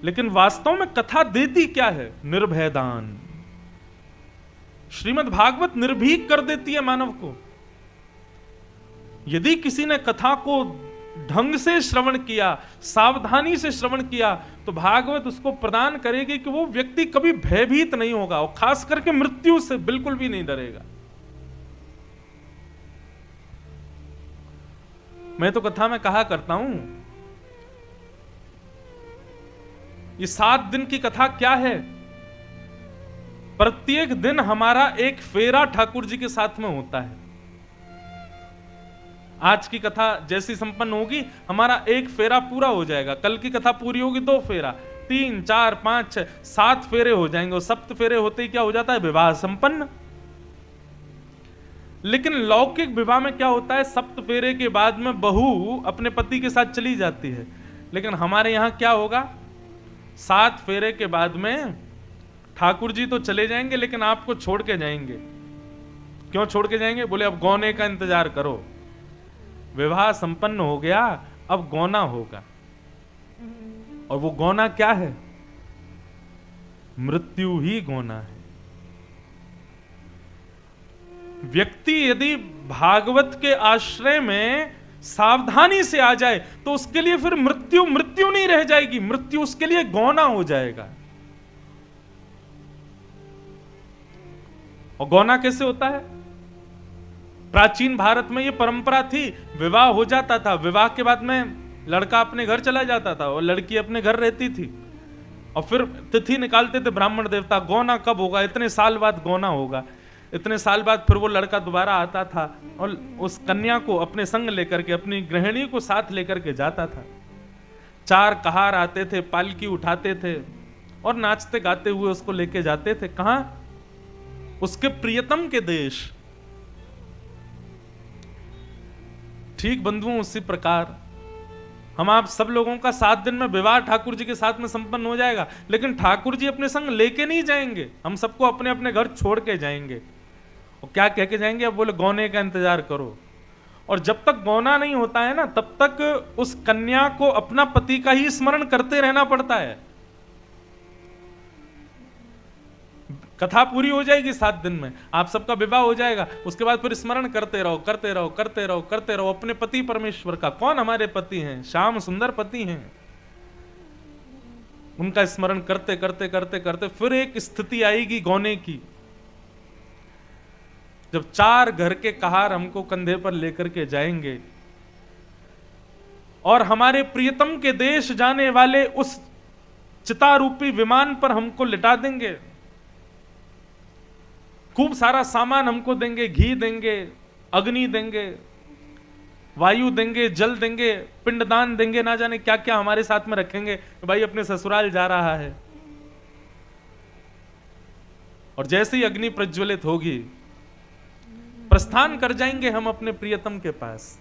लेकिन वास्तव में कथा देती क्या है? निर्भय दान। श्रीमद् भागवत निर्भीक कर देती है मानव को। यदि किसी ने कथा को ढंग से श्रवण किया, सावधानी से श्रवण किया, तो भागवत उसको प्रदान करेगी कि वो व्यक्ति कभी भयभीत नहीं होगा और खास करके मृत्यु से बिल्कुल भी नहीं डरेगा। मैं तो कथा में कहा करता हूं, ये 7 दिन की कथा क्या है? प्रत्येक दिन हमारा एक फेरा ठाकुर जी के साथ में होता है। आज की कथा जैसी संपन्न होगी, हमारा एक फेरा पूरा हो जाएगा। कल की कथा पूरी होगी 2 फेरा, 3, 4, 5, 6, 7 फेरे हो जाएंगे। और 7 फेरे होते ही क्या हो जाता है? विवाह संपन्न। लेकिन लौकिक विवाह में क्या होता है? 7 फेरे के बाद में बहू अपने पति के साथ चली जाती है। लेकिन हमारे यहां क्या होगा? 7 फेरे के बाद में ठाकुर जी तो चले जाएंगे, लेकिन आपको छोड़ के जाएंगे। क्यों छोड़ के जाएंगे? बोले अब गौने का इंतजार करो, विवाह संपन्न हो गया, अब गौना होगा। और वो गौना क्या है? मृत्यु ही गौना है। व्यक्ति यदि भागवत के आश्रय में सावधानी से आ जाए तो उसके लिए फिर मृत्यु मृत्यु नहीं रह जाएगी, मृत्यु उसके लिए गौना हो जाएगा। और गौना कैसे होता है? प्राचीन भारत में ये परंपरा थी, विवाह हो जाता था, विवाह के बाद में लड़का अपने घर चला जाता था और लड़की अपने घर रहती थी, और फिर तिथि निकालते थे ब्राह्मण देवता, गौना कब होगा? इतने साल बाद गौना होगा। इतने साल बाद फिर वो लड़का दोबारा आता था और उस कन्या को अपने संग लेकर के, अपनी गृहिणी को साथ लेकर के जाता था। 4 कहार आते थे, पालकी उठाते थे और नाचते गाते हुए उसको लेके जाते थे। कहां? उसके प्रियतम के देश। ठीक बंधुओं, उसी प्रकार हम आप सब लोगों का 7 दिन में विवाह ठाकुर जी के साथ में संपन्न हो जाएगा। लेकिन ठाकुर जी अपने संग लेके नहीं जाएंगे, हम सबको अपने अपने घर छोड़ के जाएंगे। और क्या कह के जाएंगे? अब बोले गौने का इंतजार करो। और जब तक गौना नहीं होता है ना, तब तक उस कन्या को अपना पति का ही स्मरण करते रहना पड़ता है। कथा पूरी हो जाएगी 7 दिन में, आप सबका विवाह हो जाएगा, उसके बाद फिर स्मरण करते रहो, करते रहो, करते रहो, करते रहो अपने पति परमेश्वर का। कौन हमारे पति हैं? श्याम सुंदर पति हैं। उनका स्मरण करते करते करते करते फिर एक स्थिति आएगी गौने की, जब 4 घर के कहार हमको कंधे पर लेकर के जाएंगे और हमारे प्रियतम के देश जाने वाले उस चितारूपी विमान पर हमको लिटा देंगे। खूब सारा सामान हमको देंगे, घी देंगे, अग्नि देंगे, वायु देंगे, जल देंगे, पिंडदान देंगे, ना जाने क्या क्या हमारे साथ में रखेंगे। भाई अपने ससुराल जा रहा है। और जैसे ही अग्नि प्रज्वलित होगी, प्रस्थान कर जाएंगे हम अपने प्रियतम के पास।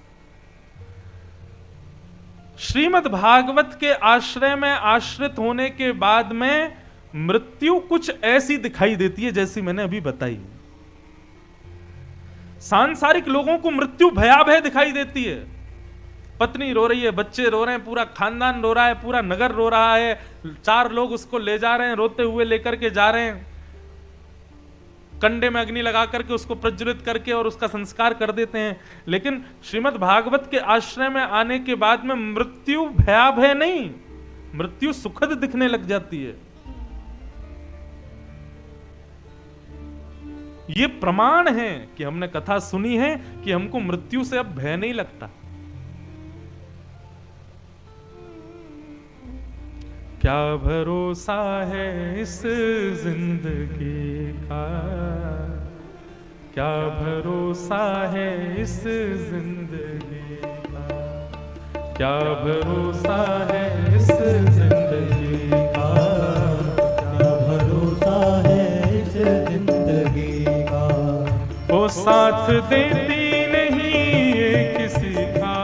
श्रीमद् भागवत के आश्रय में आश्रित होने के बाद में मृत्यु कुछ ऐसी दिखाई देती है जैसी मैंने अभी बताई। सांसारिक लोगों को मृत्यु भयावह दिखाई देती है। पत्नी रो रही है, बच्चे रो रहे हैं, पूरा खानदान रो रहा है, पूरा नगर रो रहा है, 4 लोग उसको ले जा रहे हैं, रोते हुए लेकर के जा रहे हैं, कंडे में अग्नि लगा करके उसको प्रज्वलित करके और उसका संस्कार कर देते हैं। लेकिन श्रीमद् भागवत के आश्रय में आने के बाद में मृत्यु भयावह नहीं, मृत्यु सुखद दिखने लग जाती है। ये प्रमाण है कि हमने कथा सुनी है कि हमको मृत्यु से अब भय नहीं लगता। क्या भरोसा है इस जिंदगी का, क्या भरोसा है इस जिंदगी का, क्या भरोसा है इस जिंदगी का, क्या भरोसा है इस जिंदगी का। वो साथ देती नहीं ये किसी का,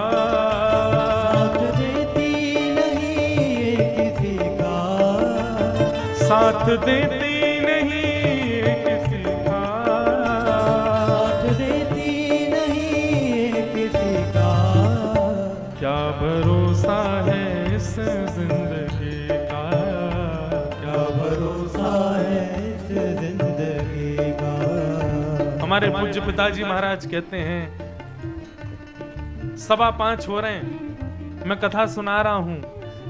साथ देती नहीं ये किसी का, साथ देती नहीं ये किसी का, साथ देती नहीं ये किसी का। क्या भरोसा है इस जिंदगी का, क्या भरोसा है इस जिंदगी का। हमारे पूज्य पिताजी महाराज कहते हैं 5:15 हो रहे हैं, मैं कथा सुना रहा हूं,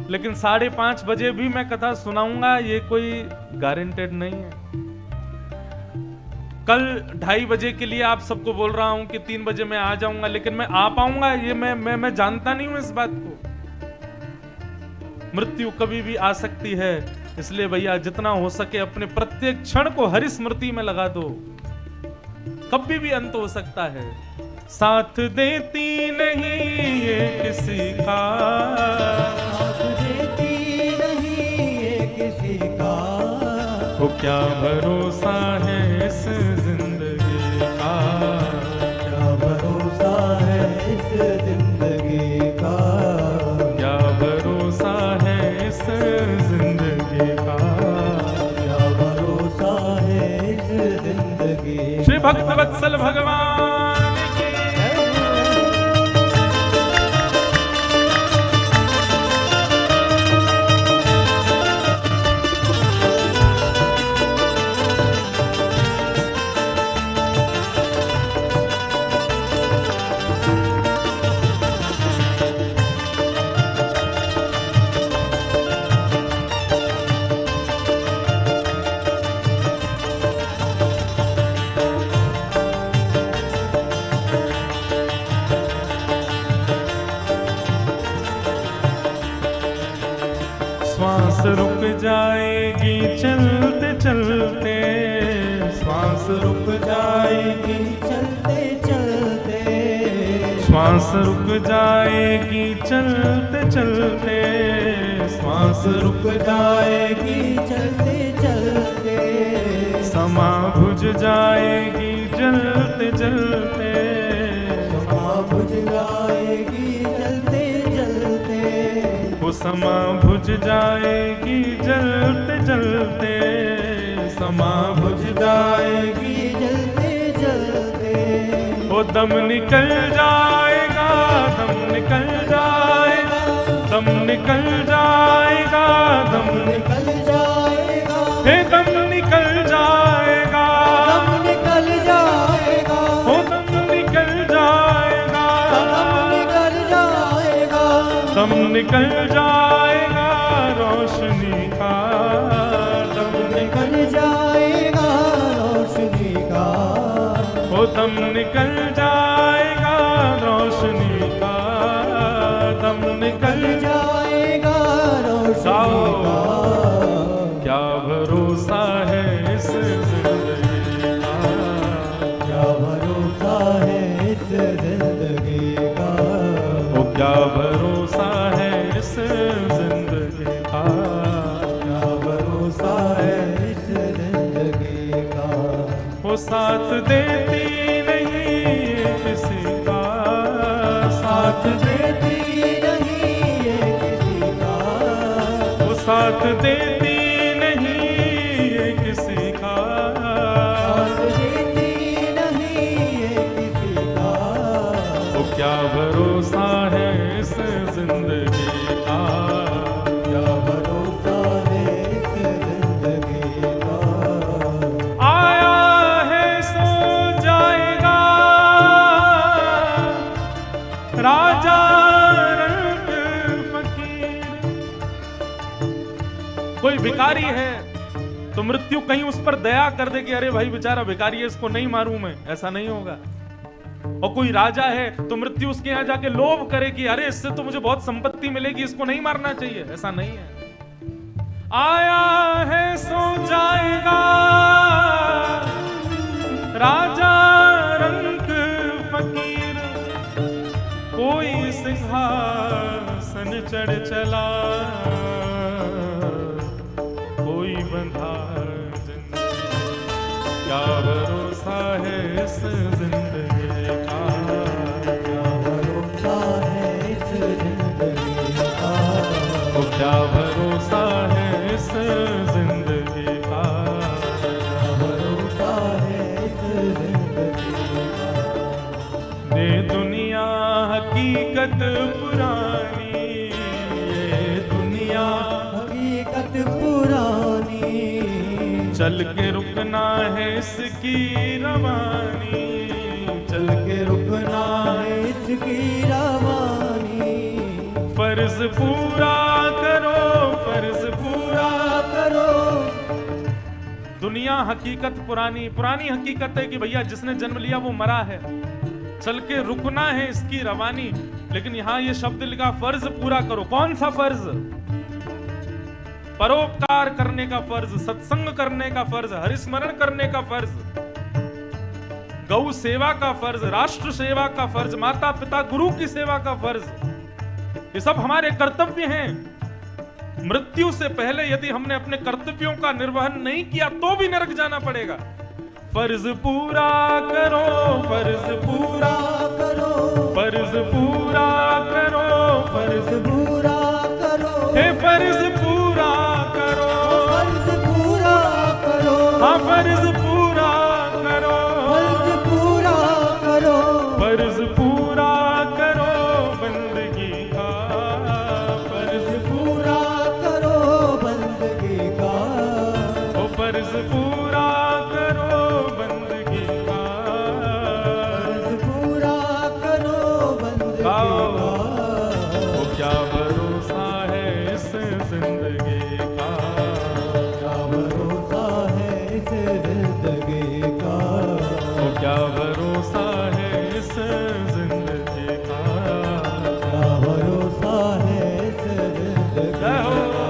लेकिन 5:30 बजे भी मैं कथा सुनाऊंगा, ये कोई गारंटेड नहीं है। कल 2:30 बजे के लिए आप सबको बोल रहा हूं कि 3 बजे मैं आ जाऊंगा, लेकिन मैं आ पाऊंगा ये मैं जानता नहीं हूं इस बात को। मृत्यु कभी भी आ सकती है, इसलिए भैया जितना हो सके अपने प्रत्येक क्षण को हरि स्मृति में लगा दो, कभी भी अंत हो सकता है। साथ देती नहीं ये किसी का, साथ देती नहीं ये किसी का। तो क्या भरोसा है इस जिंदगी का, क्या भरोसा है इस जिंदगी का। क्या भरोसा है इस जिंदगी का, क्या भरोसा है इस जिंदगी। श्री भक्त वत्सल भगवान की श्वास रुक जाएगी चलते चलते, श्वास रुक जाएगी चलते चलते, श्वास रुक जाएगी चलते चलते, श्वास रुक जाएगी चलते चलते, समा बुझ जाएगी जलते जलते, समा बुझ जाएगी चलते चलते, वो समा बुझ जाएगी जलते जलते, समा बुझ जाएगी जलते जलते। वो दम निकल जाएगा, दम निकल जाएगा, दम निकल जाएगा, दम निकल जाएगा, हे दम निकल जाएगा, दम निकल जाएगा, हो दम निकल जाएगा, दम निकल जाएगा, दम निकल जाएगा रोशनी का, दम निकल जाएगा रोशनी का। हो दम निकल जाएगा रोशनी का, दम निकल जाएगा रोशनी का। क्या भरोसा है इस जिंदगी का, क्या भरोसा है इस जिंदगी का। ओ क्या भरोसा है इस जिंदगी का, क्या भरोसा है इस जिंदगी का। वो साथ देती नहीं किसी का, साथ देती नहीं ये किसी का। वो साथ देती नहीं ये किसी का, साथ देती नहीं ये किसी का। वो क्या भरोसा है इस जिंदगी का, क्या भरोसा है इस जिंदगी का। आया है सो जाएगा राजा रंग फकीर। कोई भिखारी है तो मृत्यु कहीं उस पर दया कर दे कि अरे भाई बेचारा भिखारी है, इसको नहीं मारूं मैं, ऐसा नहीं होगा। और कोई राजा है तो मृत्यु उसके यहां जाके लोभ करे कि अरे इससे तो मुझे बहुत संपत्ति मिलेगी, इसको नहीं मारना चाहिए, ऐसा नहीं है। आया है सो जाएगा राजा रंग फकीर, कोई सिंहासन चढ़ चला, कोई बंधा जिंदगी, क्या भरोसा है इस जिंदगी का, क्या भरोसा है इस जिंदगी का, ओ क्या भरोसा है इस जिंदगी का, क्या भरोसा है इस जिंदगी का। ये दुनिया हकीकत पुरानी, ये दुनिया हकीकत पुरानी, चल के रुकना है इसकी रवानी, चल के रुकना है इसकी रवानी, फर्ज पूरा करो, फर्ज पूरा करो। दुनिया हकीकत पुरानी, पुरानी हकीकत है कि भैया जिसने जन्म लिया वो मरा है, चल के रुकना है इसकी रवानी। लेकिन यहां ये शब्द लिखा फर्ज पूरा करो। कौन सा फर्ज? परोपकार करने का फर्ज, सत्संग करने का फर्ज, हरिस्मरण करने का फर्ज, गौ सेवा का फर्ज, राष्ट्र सेवा का फर्ज, माता पिता गुरु की सेवा का फर्ज, ये सब हमारे कर्तव्य हैं। मृत्यु से पहले यदि हमने अपने कर्तव्यों का निर्वहन नहीं किया तो भी नरक जाना पड़ेगा। फर्ज पूरा करो, फर्ज पूरा करो, फर्ज पूरा करो, फर्ज पूरा करो, हे फर्ज पूरा करो, फर्ज पूरा करो, हाँ फर्ज पूरा करो, फर्ज पूरा करो, फर्ज पूरा करो बंदगी का, फर्ज पूरा करो बंदगी का, ओ फर्ज पूरा करो बंदगी का, फर्ज पूरा करो बंदगी का। ओ क्या भरोसा है इस जिंदगी का, क्या भरोसा है इस जिंदगी का, ओ क्या भरोसा है इस जिंदगी का, क्या भरोसा है इस जिंदगी जय हो। का।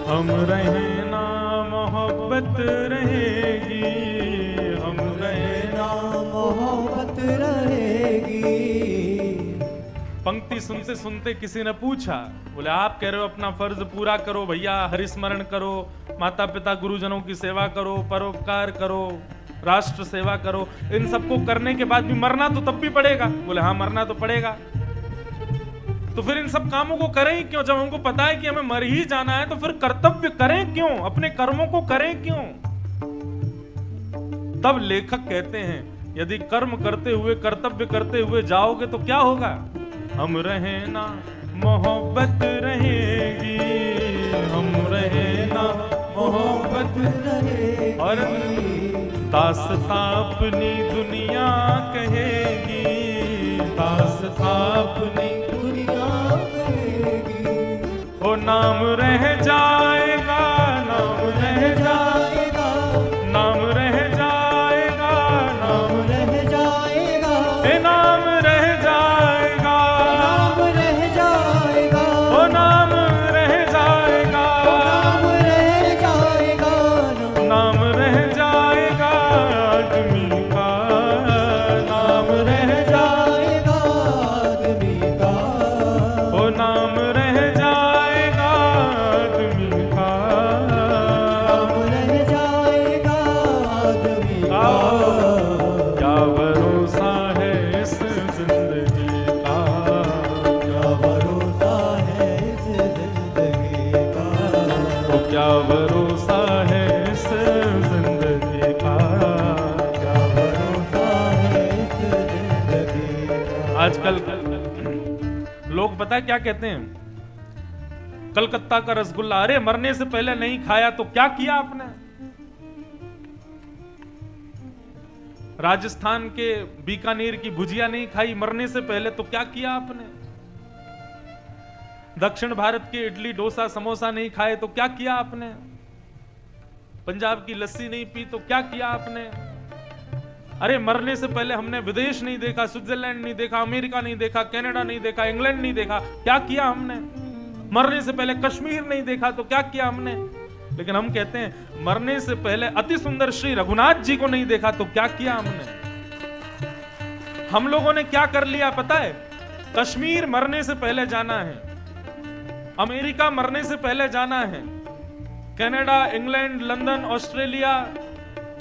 हम रहे ना मोहब्बत रहेगी, हम रहे ना। ना मोहब्बत रहेगी। पंक्ति सुनते सुनते किसी ने पूछा, बोले आप कह रहे हो अपना फर्ज पूरा करो भैया, हरिस्मरण करो, माता पिता गुरुजनों की सेवा करो, परोपकार करो, राष्ट्र सेवा करो, इन सबको करने के बाद भी मरना तो तब भी पड़ेगा। बोले हाँ मरना तो पड़ेगा। तो फिर इन सब कामों को करें ही क्यों? जब हमको पता है कि हमें मर ही जाना है तो फिर कर्तव्य करें क्यों? अपने कर्मों को करें क्यों? तब लेखक कहते हैं यदि कर्म करते हुए, कर्तव्य करते हुए जाओगे तो क्या होगा? हम रहे ना मोहब्बत रहेगी, हम रहे ना मोहब्बत रहेगी। और दास्तां अपनी दुनिया कहेगी, दास्तां अपनी दुनिया कहेगी। ओ नाम रह जाएगा, नाम रह जाएगा, नाम रह जाएगा, नाम रह जाएगा, ए नाम रह जाएगा, नाम रह जाएगा, ओ नाम रह जाएगा, नाम रह जाएगा, नाम रह जाएगा आदमी का, नाम रह जाएगा आदमी का, ओ नाम रह जाएगा आदमी का, नाम रह जाएगा आदमी का। क्या भरोसा है इस जिंदगी का, क्या भरोसा है इस जिंदगी का, ओ क्या भरोसा है इस जिंदगी का। क्या भरोसा है इस जिंदगी का। आजकल लोग पता है क्या कहते हैं? कलकत्ता का रसगुल्ला, अरे मरने से पहले नहीं खाया तो क्या किया आपने? राजस्थान के बीकानेर की भुजिया नहीं खाई मरने से पहले, तो क्या किया आपने? दक्षिण भारत के इडली डोसा समोसा नहीं खाए तो क्या किया आपने? पंजाब की लस्सी नहीं पी तो क्या किया आपने? अरे मरने से पहले हमने विदेश नहीं देखा, स्विट्जरलैंड नहीं देखा, अमेरिका नहीं देखा, कनाडा नहीं देखा, इंग्लैंड नहीं देखा, क्या किया हमने? मरने से पहले कश्मीर नहीं देखा तो क्या किया हमने? लेकिन हम कहते हैं मरने से पहले अति सुंदर श्री रघुनाथ जी को नहीं देखा तो क्या किया हमने? हम लोगों ने क्या कर लिया पता है? कश्मीर मरने से पहले जाना है, अमेरिका मरने से पहले जाना है, Canada, England, London, Australia,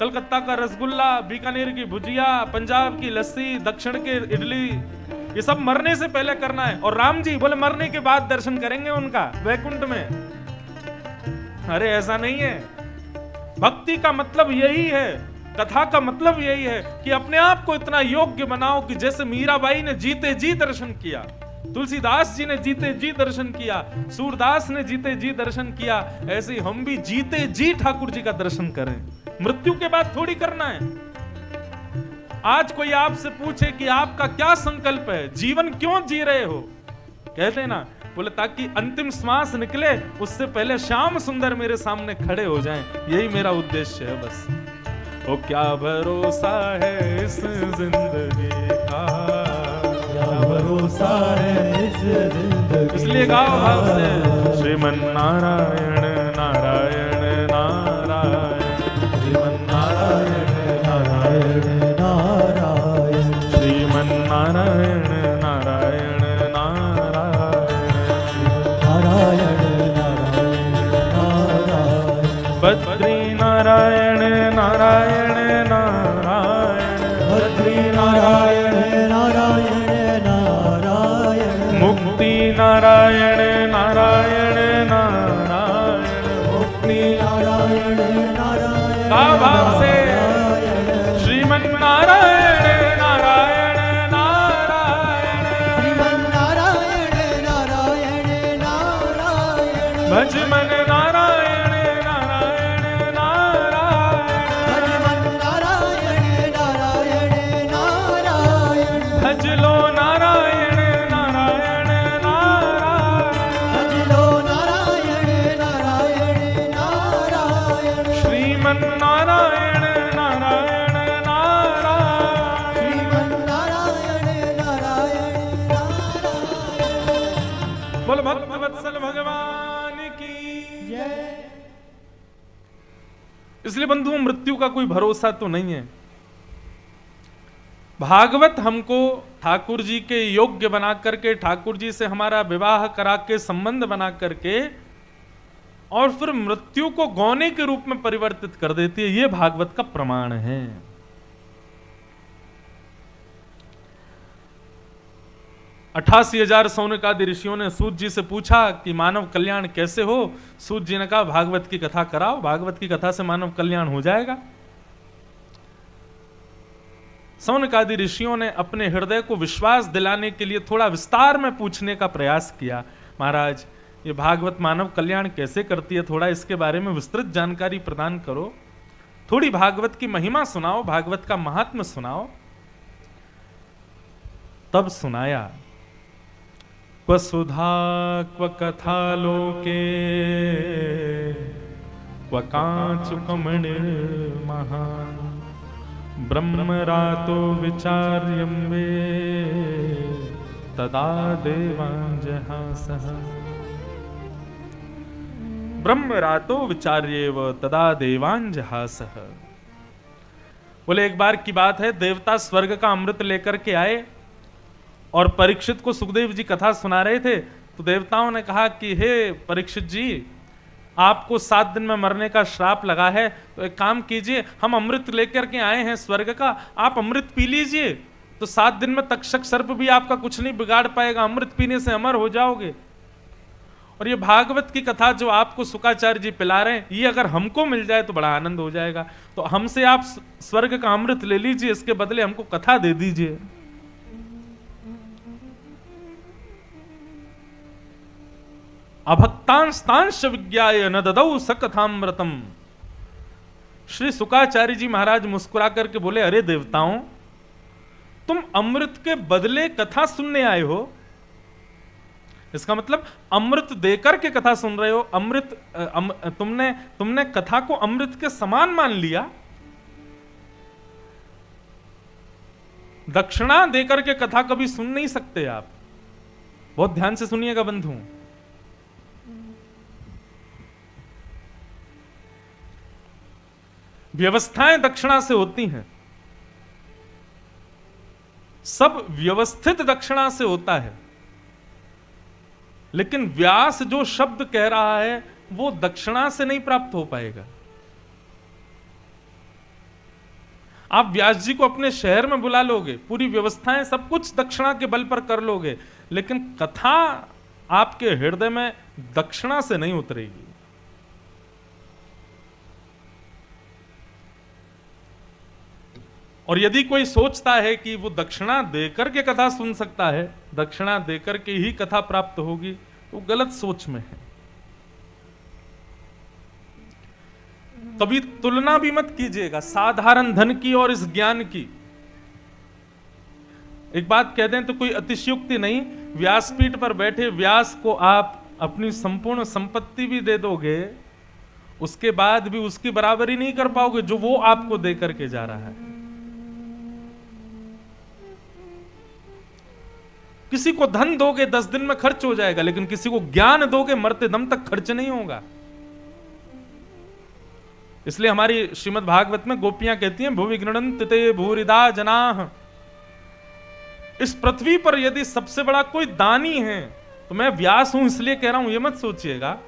Calcutta का रसगुल्ला, बीकानेर की भुजिया, पंजाब की लस्सी, दक्षिण के इडली, ये सब मरने से पहले करना है। और राम जी बोले मरने के बाद दर्शन करेंगे उनका वैकुंठ में। अरे ऐसा नहीं है। भक्ति का मतलब यही है, कथा का मतलब यही है कि अपने आप को इतना योग्य बनाओ कि जैसे मीराबाई ने जीते जी दर्शन किया, तुलसीदास जी ने जीते जी दर्शन किया, सूरदास ने जीते जी दर्शन किया, ऐसे ही हम भी जीते जी ठाकुर जी का दर्शन करें। मृत्यु के बाद थोड़ी करना है। आज कोई आपसे पूछे कि आपका क्या संकल्प है, जीवन क्यों जी रहे हो, कहते ना बोले ताकि अंतिम श्वास निकले उससे पहले श्याम सुंदर मेरे सामने खड़े हो जाएं, यही मेरा उद्देश्य है बस। ओ क्या भरोसा है इस जिंदगी का, क्या भरोसा है इस जिंदगी, इसलिए गाओ भाव से श्रीमन नारायण नारायण नारायण, श्रीमन नारायण नारायण नारायण, श्रीमन नारायण नारायण नारायण, नारायण नारायण, बद्री नारायण नारायण नारायण, बद्री नारायण नारायण नारायण, मुक्ति नारायण नारायण नारायण, मुक्ति नारायण नारायण का भाव से श्रीमन नारायण नारायण नारायण, श्रीमन नारायण नारायण नारायण, भज मन नारायण नारायण नारायण, भज मन नारायण नारायण नारायण, भज लो नारायण नारायण नारायण, भज लो नारायण नारायण नारायण, श्रीमन नारायण नारायण नारायण, श्रीमन नारायण नारायण नारायण। बोल भक्त वत्सल भगवान की। जय। इसलिए बंधुओं मृत्यु का कोई भरोसा तो नहीं है। भागवत हमको ठाकुर जी के योग्य बना करके, ठाकुर जी से हमारा विवाह करा के, संबंध बना करके, और फिर मृत्यु को गौने के रूप में परिवर्तित कर देती है। यह भागवत का प्रमाण है। 88,000 सौनकादि ऋषियों ने सूत जी से पूछा कि मानव कल्याण कैसे हो। सूत जी ने कहा भागवत की कथा कराओ, भागवत की कथा से मानव कल्याण हो जाएगा। सौनकादि ऋषियों ने अपने हृदय को विश्वास दिलाने के लिए थोड़ा विस्तार में पूछने का प्रयास किया। महाराज ये भागवत मानव कल्याण कैसे करती है, थोड़ा इसके बारे में विस्तृत जानकारी प्रदान करो, थोड़ी भागवत की महिमा सुनाओ, भागवत का महात्म्य सुनाओ। तब सुनाया क्व सुधा क्व कथा लोके क्व कांचुकमणिर् महान् ब्रह्मरातो विचार्यं वे तदा देवांजहासः। ब्रह्मरातो विचार्येव तदा देवांजहासः। बोले एक बार की बात है, देवता स्वर्ग का अमृत लेकर के आए और परीक्षित को सुखदेव जी कथा सुना रहे थे। तो देवताओं ने कहा कि हे परीक्षित जी, आपको 7 दिन में मरने का श्राप लगा है, तो एक काम कीजिए, हम अमृत लेकर के आए हैं स्वर्ग का, आप अमृत पी लीजिए, तो 7 दिन में तक्षक सर्प भी आपका कुछ नहीं बिगाड़ पाएगा, अमृत पीने से अमर हो जाओगे। और ये भागवत की कथा जो आपको शुकाचार्य जी पिला रहे हैं, ये अगर हमको मिल जाए तो बड़ा आनंद हो जाएगा। तो हमसे आप स्वर्ग का अमृत ले लीजिए, इसके बदले हमको कथा दे दीजिए। अभक्तांस्तांश विज्ञाय न ददौ सकथामृतम। श्री शुकाचार्य जी महाराज मुस्कुरा करके बोले, अरे देवताओं, तुम अमृत के बदले कथा सुनने आए हो। इसका मतलब अमृत देकर के कथा सुन रहे हो। तुमने कथा को अमृत के समान मान लिया। दक्षिणा देकर के कथा कभी सुन नहीं सकते आप। बहुत ध्यान से सुनिएगा बंधु। व्यवस्थाएं दक्षिणा से होती हैं, सब व्यवस्थित दक्षिणा से होता है, लेकिन व्यास जो शब्द कह रहा है वो दक्षिणा से नहीं प्राप्त हो पाएगा। आप व्यास जी को अपने शहर में बुला लोगे, पूरी व्यवस्थाएं सब कुछ दक्षिणा के बल पर कर लोगे, लेकिन कथा आपके हृदय में दक्षिणा से नहीं उतरेगी। और यदि कोई सोचता है कि वो दक्षिणा देकर के कथा सुन सकता है, दक्षिणा देकर के ही कथा प्राप्त होगी, तो गलत सोच में है। कभी तुलना भी मत कीजिएगा साधारण धन की और इस ज्ञान की। एक बात कह दें तो कोई अतिशयोक्ति नहीं, व्यासपीठ पर बैठे व्यास को आप अपनी संपूर्ण संपत्ति भी दे दोगे, उसके बाद भी उसकी बराबरी नहीं कर पाओगे जो वो आपको दे करके जा रहा है। किसी को धन दोगे 10 दिन में खर्च हो जाएगा, लेकिन किसी को ज्ञान दोगे मरते दम तक खर्च नहीं होगा। इसलिए हमारी श्रीमद् भागवत में गोपियां कहती हैं, भुवि गृणन्ति ते भूरिदा जनाः। इस पृथ्वी पर यदि सबसे बड़ा कोई दानी है तो मैं व्यास हूं, इसलिए कह रहा हूं, ये मत सोचिएगा।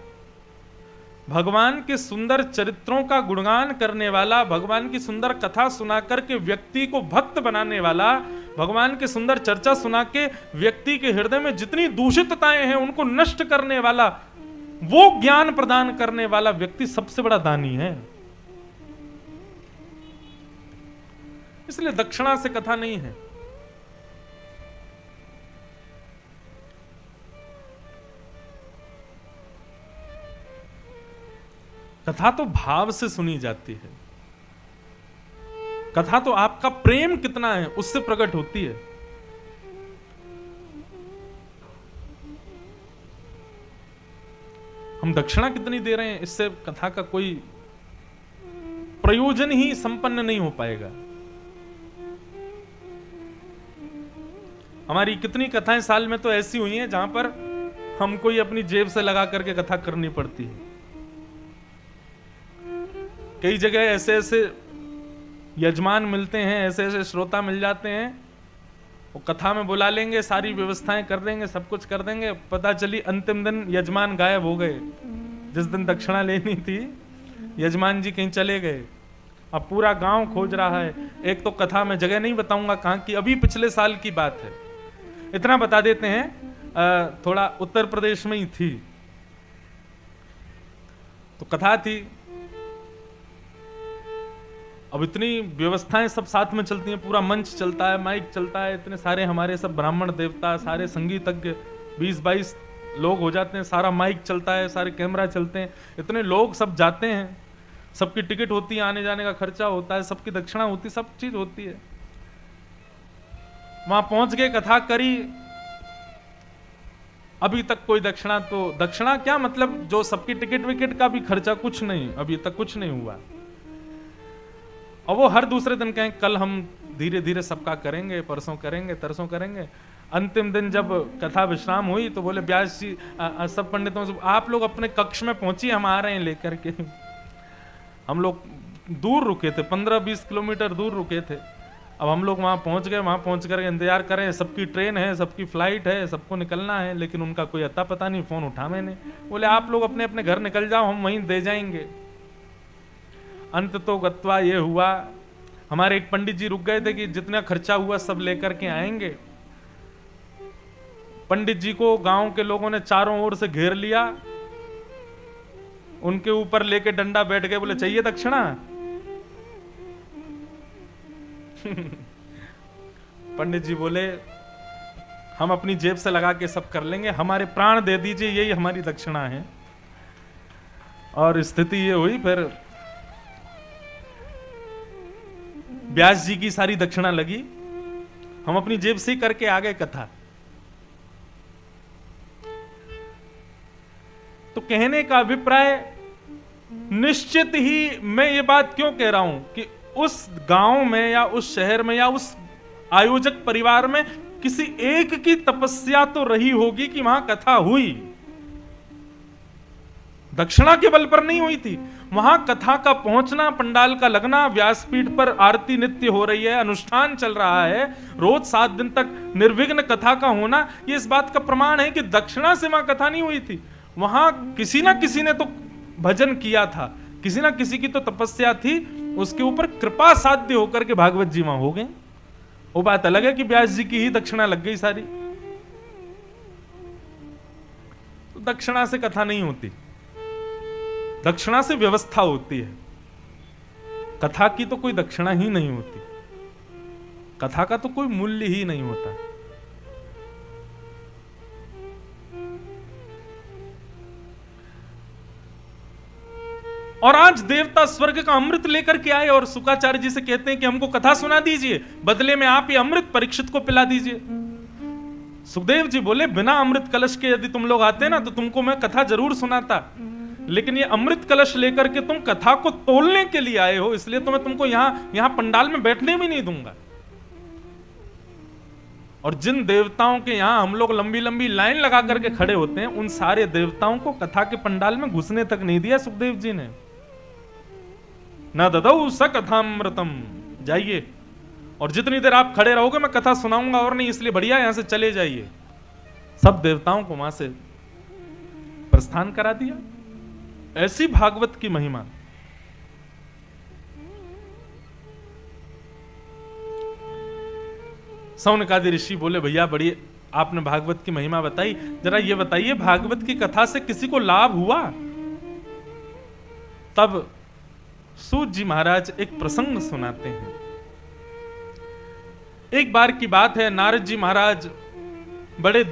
भगवान के सुंदर चरित्रों का गुणगान करने वाला, भगवान की सुंदर कथा सुना करके व्यक्ति को भक्त बनाने वाला, भगवान की सुंदर चर्चा सुना के व्यक्ति के हृदय में जितनी दूषितताएं हैं उनको नष्ट करने वाला, वो ज्ञान प्रदान करने वाला व्यक्ति सबसे बड़ा दानी है। इसलिए दक्षिणा से कथा नहीं है। कथा तो भाव से सुनी जाती है। कथा तो आपका प्रेम कितना है उससे प्रकट होती है। हम दक्षिणा कितनी दे रहे हैं, इससे कथा का कोई प्रयोजन ही संपन्न नहीं हो पाएगा। हमारी कितनी कथाएं साल में तो ऐसी हुई हैं जहां पर हमको ही अपनी जेब से लगा करके कथा करनी पड़ती है। कई जगह ऐसे ऐसे यजमान मिलते हैं, ऐसे ऐसे श्रोता मिल जाते हैं, वो कथा में बुला लेंगे, सारी व्यवस्थाएं कर देंगे, सब कुछ कर देंगे, पता चली अंतिम दिन यजमान गायब हो गए। जिस दिन दक्षिणा लेनी थी यजमान जी कहीं चले गए। अब पूरा गांव खोज रहा है। एक तो कथा में जगह नहीं बताऊंगा कहां की, अभी पिछले साल की बात है, इतना बता देते हैं, थोड़ा उत्तर प्रदेश में ही थी। तो कथा थी, अब इतनी व्यवस्थाएं सब साथ में चलती हैं, पूरा मंच चलता है, माइक चलता है, इतने सारे हमारे सब ब्राह्मण देवता, सारे संगीतज्ञ 20-22 लोग हो जाते हैं, सारा माइक चलता है, सारे कैमरा चलते हैं, इतने लोग सब जाते हैं, सबकी टिकट होती है, आने जाने का खर्चा होता है, सबकी दक्षिणा होती है, सब चीज होती है। वहां पहुंच गए, कथा करी, अभी तक कोई दक्षिणा, तो दक्षिणा क्या मतलब, जो सबकी टिकट विकेट का भी खर्चा, कुछ नहीं, अभी तक कुछ नहीं हुआ। और वो हर दूसरे दिन कहें कल हम धीरे धीरे सबका करेंगे, परसों करेंगे, तरसों करेंगे। अंतिम दिन जब कथा विश्राम हुई तो बोले व्यास जी सब पंडितों से, आप लोग अपने कक्ष में पहुंचिए, हम आ रहे हैं लेकर के। हम लोग दूर रुके थे, 15-20 किलोमीटर दूर रुके थे। अब हम लोग वहां पहुंच गए, वहां पहुंच कर इंतजार करें, सबकी ट्रेन है, सबकी फ्लाइट है, सबको निकलना है, लेकिन उनका कोई अता पता नहीं, फोन उठा मैंने। बोले आप लोग अपने अपने घर निकल जाओ, हम वहीं दे जाएंगे। अंत तो गत्वा ये हुआ, हमारे एक पंडित जी रुक गए थे कि जितना खर्चा हुआ सब लेकर के आएंगे। पंडित जी को गांव के लोगों ने चारों ओर से घेर लिया, उनके ऊपर लेके डंडा बैठ गए, बोले चाहिए दक्षिणा? पंडित जी बोले हम अपनी जेब से लगा के सब कर लेंगे, हमारे प्राण दे दीजिए, यही हमारी दक्षिणा है। और स्थिति ये हुई, फिर व्यास जी की सारी दक्षिणा लगी, हम अपनी जेब से ही करके आ गए कथा। तो कहने का अभिप्राय, निश्चित ही मैं ये बात क्यों कह रहा हूं कि उस गांव में या उस शहर में या उस आयोजक परिवार में किसी एक की तपस्या तो रही होगी कि वहां कथा हुई। दक्षिणा के बल पर नहीं हुई थी, वहां कथा का पहुंचना, पंडाल का लगना, व्यासपीठ पर आरती नित्य हो रही है, अनुष्ठान चल रहा है, रोज 7 दिन तक निर्विघ्न कथा का होना, ये इस बात का प्रमाण है कि दक्षिणा से वहां कथा नहीं हुई थी। वहां किसी ना किसी ने तो भजन किया था, किसी ना किसी की तो तपस्या थी, उसके ऊपर कृपा साध्य होकर के भागवत जी वहां हो गए। वो बात अलग है कि व्यास जी की ही दक्षिणा लग गई सारी, तो दक्षिणा से कथा नहीं होती, दक्षिणा से व्यवस्था होती है। कथा की तो कोई दक्षिणा ही नहीं होती, कथा का तो कोई मूल्य ही नहीं होता। और आज देवता स्वर्ग का अमृत लेकर के आए और शुक्राचार्य जी से कहते हैं कि हमको कथा सुना दीजिए, बदले में आप ये अमृत परीक्षित को पिला दीजिए। सुखदेव जी बोले, बिना अमृत कलश के यदि तुम लोग आते ना तो तुमको मैं कथा जरूर सुनाता, लेकिन ये अमृत कलश लेकर के तुम कथा को तोलने के लिए आए हो, इसलिए तो मैं तुमको यहां पंडाल में बैठने भी नहीं दूंगा। और जिन देवताओं के यहां हम लोग लंबी लंबी लाइन लगा करके खड़े होते हैं, उन सारे देवताओं को कथा के पंडाल में घुसने तक नहीं दिया सुखदेव जी ने। न ददौ स कथामृतम, जाइए और जितनी देर आप खड़े रहोगे मैं कथा सुनाऊंगा, और नहीं इसलिए बढ़िया यहां से चले जाइए। सब देवताओं को वहां से प्रस्थान करा दिया। ऐसी भागवत की महिमा। सौनकादि ऋषि बोले, भैया बड़ी आपने भागवत की महिमा बताई, जरा ये बताइए भागवत की कथा से किसी को लाभ हुआ? तब सूत जी महाराज एक प्रसंग सुनाते हैं। एक बार की बात है, नारद जी महाराज बड़े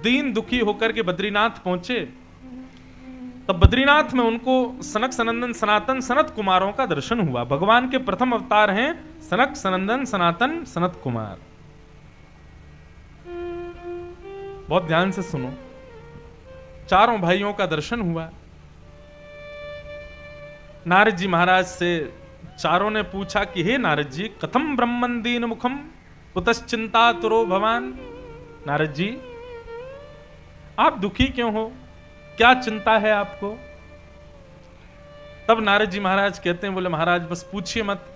दीन दुखी होकर के बद्रीनाथ पहुंचे। तब बद्रीनाथ में उनको सनक सनंदन सनातन सनत कुमारों का दर्शन हुआ। भगवान के प्रथम अवतार हैं सनक सनंदन सनातन सनत कुमार। बहुत ध्यान से सुनो, चारों भाइयों का दर्शन हुआ। नारद जी महाराज से चारों ने पूछा कि हे नारद जी, कथम ब्रह्मन दीन मुखम कुतश्चिंता तुरो भवान। नारद जी, आप दुखी क्यों हो, क्या चिंता है आपको? तब नारद जी महाराज कहते हैं, बोले महाराज बस पूछिए मत,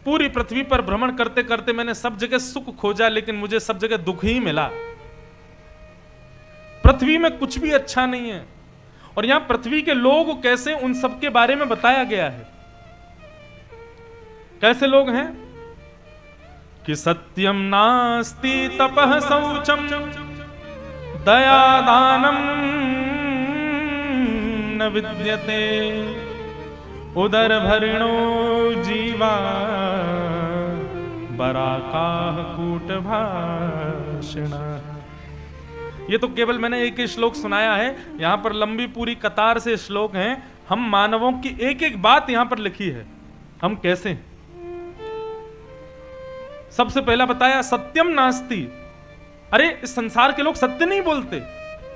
पूरी पृथ्वी पर भ्रमण करते करते मैंने सब जगह सुख खोजा, लेकिन मुझे सब जगह दुख ही मिला। पृथ्वी में कुछ भी अच्छा नहीं है। और यहां पृथ्वी के लोग कैसे, उन सब के बारे में बताया गया है। कैसे लोग हैं कि सत्यम नास्ति तपः शौचम दया दानम न विद्यते उदर भरिणो जीवा बराकाह कूट भाषिणा। ये तो केवल मैंने एक श्लोक सुनाया है, यहां पर लंबी पूरी कतार से श्लोक हैं। हम मानवों की एक एक बात यहां पर लिखी है, हम कैसे हैं। सबसे पहला बताया सत्यम नास्ति। अरे इस संसार के लोग सत्य नहीं बोलते।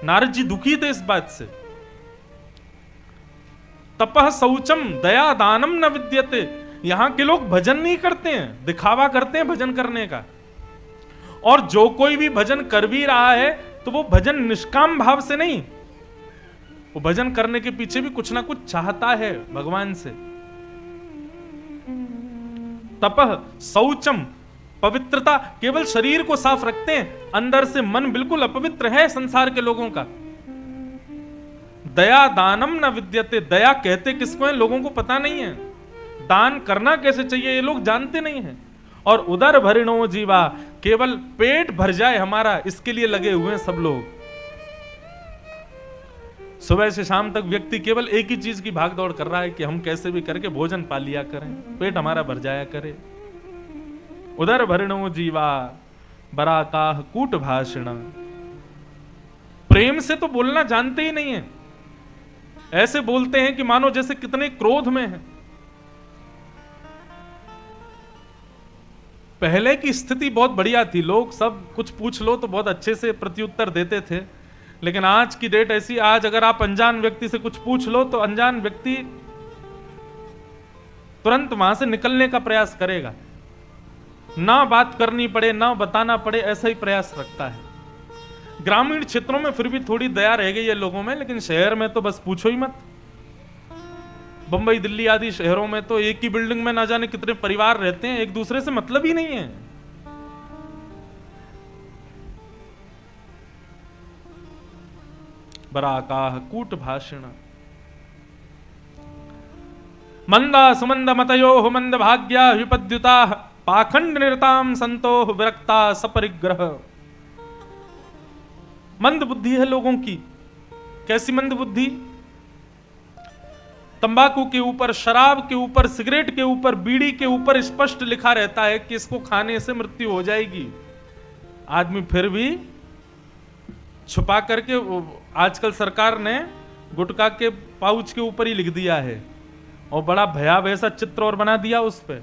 नारद जी दुखी थे इस बात से। तपः शौचम दया दानम न विद्यते। यहां के लोग भजन नहीं करते हैं, दिखावा करते हैं भजन करने का। और जो कोई भी भजन कर भी रहा है तो वो भजन निष्काम भाव से नहीं, वो भजन करने के पीछे भी कुछ ना कुछ चाहता है भगवान से। तपः शौचम, पवित्रता, केवल शरीर को साफ रखते हैं, अंदर से मन बिल्कुल अपवित्र है संसार के लोगों का। दया दानम न विद्यते। दया कहते किसको है लोगों को पता नहीं है, दान करना कैसे चाहिए ये लोग जानते नहीं हैं। और उदर भरिणो जीवा, केवल पेट भर जाए हमारा, इसके लिए लगे हुए हैं सब लोग। सुबह से शाम तक व्यक्ति केवल एक ही चीज की भागदौड़ कर रहा है कि हम कैसे भी करके भोजन पा लिया करें, पेट हमारा भर जाया करे। उदर भरिणो जीवा बराकाह कूट भाषण। प्रेम से तो बोलना जानते ही नहीं है, ऐसे बोलते हैं कि मानो जैसे कितने क्रोध में है। पहले की स्थिति बहुत बढ़िया थी, लोग सब कुछ पूछ लो तो बहुत अच्छे से प्रत्युत्तर देते थे। लेकिन आज की डेट ऐसी, आज अगर आप अनजान व्यक्ति से कुछ पूछ लो तो अनजान व्यक्ति तुरंत वहां से निकलने का प्रयास करेगा, ना बात करनी पड़े ना बताना पड़े, ऐसा ही प्रयास रखता है। ग्रामीण क्षेत्रों में फिर भी थोड़ी दया रह गई है लोगों में, लेकिन शहर में तो बस पूछो ही मत। बंबई दिल्ली आदि शहरों में तो एक ही बिल्डिंग में ना जाने कितने परिवार रहते हैं, एक दूसरे से मतलब ही नहीं है। बराकाह कूट भाषण मंदा सुमंद मतयो मंद भाग्या विपद्युता पाखंड निरताम संतो विरक्ता सपरिग्रह। मंद बुद्धि है लोगों की। कैसी मंद बुद्धि? तंबाकू के ऊपर, शराब के ऊपर, सिगरेट के ऊपर, बीड़ी के ऊपर स्पष्ट लिखा रहता है कि इसको खाने से मृत्यु हो जाएगी। आदमी फिर भी छुपा करके, आजकल सरकार ने गुटखा के पाउच के ऊपर ही लिख दिया है और बड़ा भयावह सा चित्र और बना दिया उस पे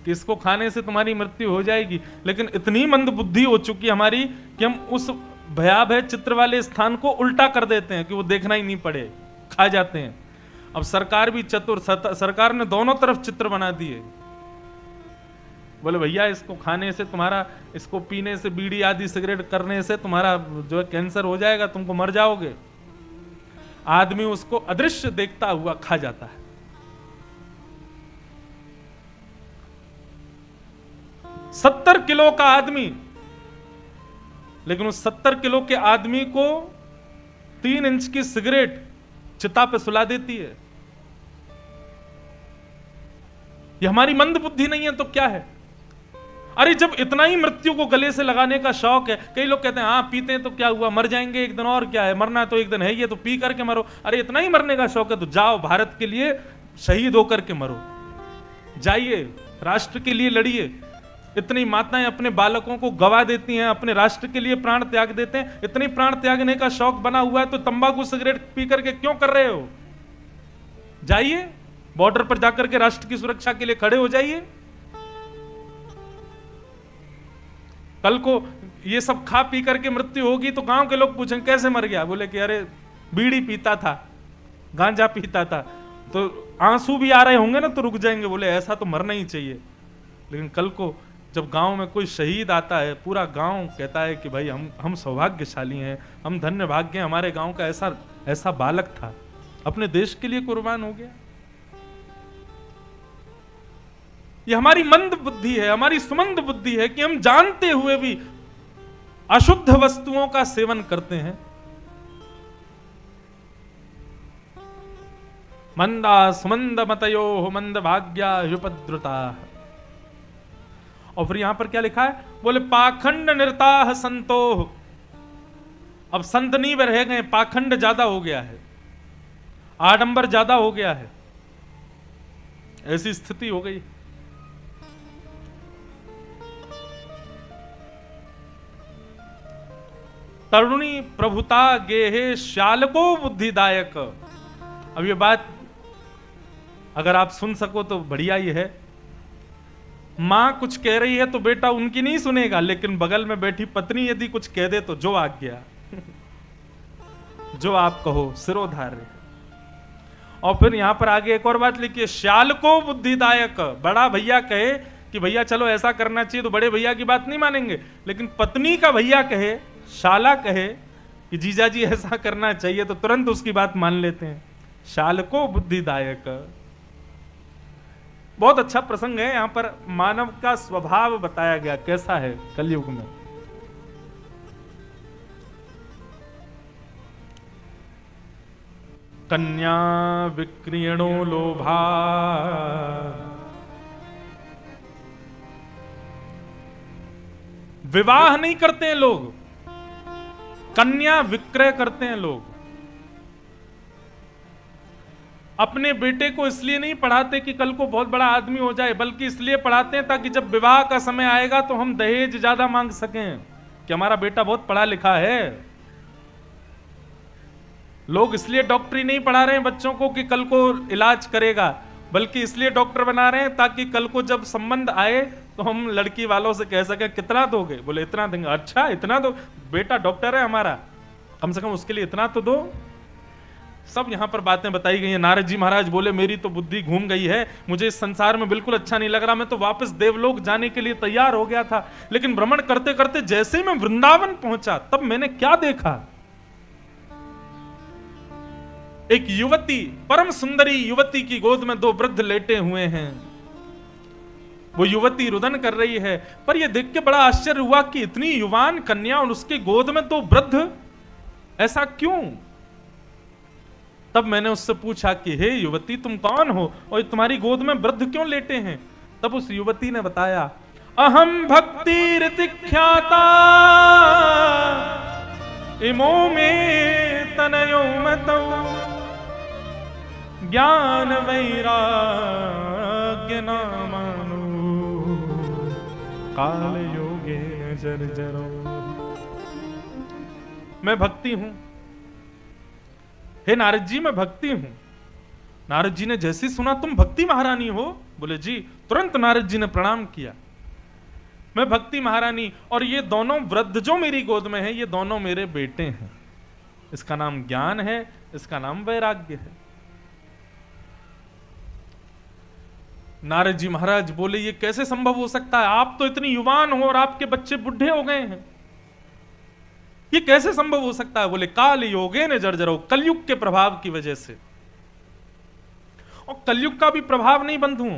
कि इसको खाने से तुम्हारी मृत्यु हो जाएगी। लेकिन इतनी मंद बुद्धि हो चुकी हमारी कि हम उस भयावह चित्र वाले स्थान को उल्टा कर देते हैं कि वो देखना ही नहीं पड़े, खा जाते हैं। अब सरकार भी चतुर, सरकार ने दोनों तरफ चित्र बना दिए। बोले भैया इसको खाने से तुम्हारा, इसको पीने से, बीड़ी आदि सिगरेट करने से तुम्हारा जो है कैंसर हो जाएगा, तुमको मर जाओगे। आदमी उसको अदृश्य देखता हुआ खा जाता है। सत्तर किलो का आदमी, लेकिन उस 70 किलो के आदमी को 3 इंच की सिगरेट चिता पे सुला देती है। ये हमारी मंद बुद्धि नहीं है तो क्या है? अरे जब इतना ही मृत्यु को गले से लगाने का शौक है, कई लोग कहते हैं हाँ पीते हैं तो क्या हुआ, मर जाएंगे एक दिन, और क्या है, मरना तो एक दिन है ही है, तो पी करके मरो। अरे इतना ही मरने का शौक है तो जाओ भारत के लिए शहीद होकर के मरो, जाइए राष्ट्र के लिए लड़िए। इतनी माताएं अपने बालकों को गवा देती हैं, अपने राष्ट्र के लिए प्राण त्याग देते हैं। इतनी प्राण त्यागने का शौक बना हुआ है तो तंबाकू सिगरेट पी करके क्यों कर रहे हो? जाइए बॉर्डर पर जाकर के राष्ट्र की सुरक्षा के लिए खड़े हो जाइए। कल को ये सब खा पी करके मृत्यु होगी तो गांव के लोग पूछेंगे कैसे मर गया? बोले कि अरे बीड़ी पीता था, गांजा पीता था। तो आंसू भी आ रहे होंगे ना तो रुक जाएंगे, बोले ऐसा तो मरना ही चाहिए। लेकिन कल को जब गांव में कोई शहीद आता है, पूरा गांव कहता है कि भाई हम सौभाग्यशाली हैं, हम धन्य भाग्य हैं, हमारे गांव का ऐसा ऐसा बालक था, अपने देश के लिए कुर्बान हो गया। ये हमारी मंद बुद्धि है, हमारी सुमंद बुद्धि है कि हम जानते हुए भी अशुद्ध वस्तुओं का सेवन करते हैं। मंदा सुमंद मतयो मंद भाग्या विपद्रुता। और फिर यहां पर क्या लिखा है? बोले पाखंड निरताह संतोह। अब संत नहीं रह गए, पाखंड ज्यादा हो गया है, आडंबर ज्यादा हो गया है, ऐसी स्थिति हो गई। तरुणी प्रभुता गेहे श्यालको बुद्धिदायक। अब ये बात अगर आप सुन सको तो बढ़िया ही है। मां कुछ कह रही है तो बेटा उनकी नहीं सुनेगा, लेकिन बगल में बैठी पत्नी यदि कुछ कह दे तो जो आज्ञा जो आप कहो सिरोधार्य। और फिर यहां पर आगे एक और बात लिखी, श्याल को बुद्धिदायक। बड़ा भैया कहे कि भैया चलो ऐसा करना चाहिए तो बड़े भैया की बात नहीं मानेंगे, लेकिन पत्नी का भैया कहे, शाला कहे कि जीजा जी ऐसा करना चाहिए तो तुरंत उसकी बात मान लेते हैं। शाल को बुद्धिदायक। बहुत अच्छा प्रसंग है। यहां पर मानव का स्वभाव बताया गया कैसा है कलयुग में। कन्या विक्रीणो लोभा, विवाह नहीं करते हैं लोग, कन्या विक्रय करते हैं लोग। अपने बेटे को इसलिए नहीं पढ़ाते कि कल को बहुत बड़ा आदमी हो जाए, बल्कि इसलिए पढ़ाते हैं ताकि जब विवाह का समय आएगा तो हम दहेज ज्यादा मांग सकें कि हमारा बेटा बहुत पढ़ा लिखा है। लोग इसलिए डॉक्टरी नहीं पढ़ा रहे हैं बच्चों को कि कल को इलाज करेगा, बल्कि इसलिए डॉक्टर बना रहे हैं ताकि कल को जब संबंध आए तो हम लड़की वालों से कह सके कितना दोगे, बोले इतना देंगे, अच्छा इतना दो, बेटा डॉक्टर है हमारा, कम से कम उसके लिए इतना तो दो। सब यहां पर बातें बताई गई हैं। नारद जी महाराज बोले मेरी तो बुद्धि घूम गई है, मुझे इस संसार में बिल्कुल अच्छा नहीं लग रहा, मैं तो वापस देवलोक जाने के लिए तैयार हो गया था, लेकिन भ्रमण करते करते जैसे ही मैं वृंदावन पहुंचा तब मैंने क्या देखा, एक युवती, परम सुंदरी युवती की गोद में 2 वृद्ध लेटे हुए हैं। वो युवती रुदन कर रही है, पर यह देख के बड़ा आश्चर्य हुआ कि इतनी युवान कन्या और उसके गोद में 2 वृद्ध, ऐसा क्यों? तब मैंने उससे पूछा कि हे युवती तुम कौन हो और तुम्हारी गोद में वृद्ध क्यों लेटे हैं? तब उस युवती ने बताया, अहम भक्ति ऋतिख्याता इमो में तनयो मतौ ज्ञान वैराग्य नामानु काल योगे जर्जरो। मैं भक्ति हूं, हे नारद जी मैं भक्ति हूं। नारद जी ने जैसे सुना तुम भक्ति महारानी हो, बोले जी, तुरंत नारद जी ने प्रणाम किया, मैं भक्ति महारानी, और ये दोनों वृद्ध जो मेरी गोद में है ये दोनों मेरे बेटे हैं, इसका नाम ज्ञान है, इसका नाम वैराग्य है। नारद जी महाराज बोले ये कैसे संभव हो सकता है, आप तो इतनी युवान हो और आपके बच्चे बुढ़े हो गए हैं, ये कैसे संभव हो सकता है? बोले काल योगे ने जर्जरो, कलयुग के प्रभाव की वजह से। और कलयुग का भी प्रभाव नहीं बंधु,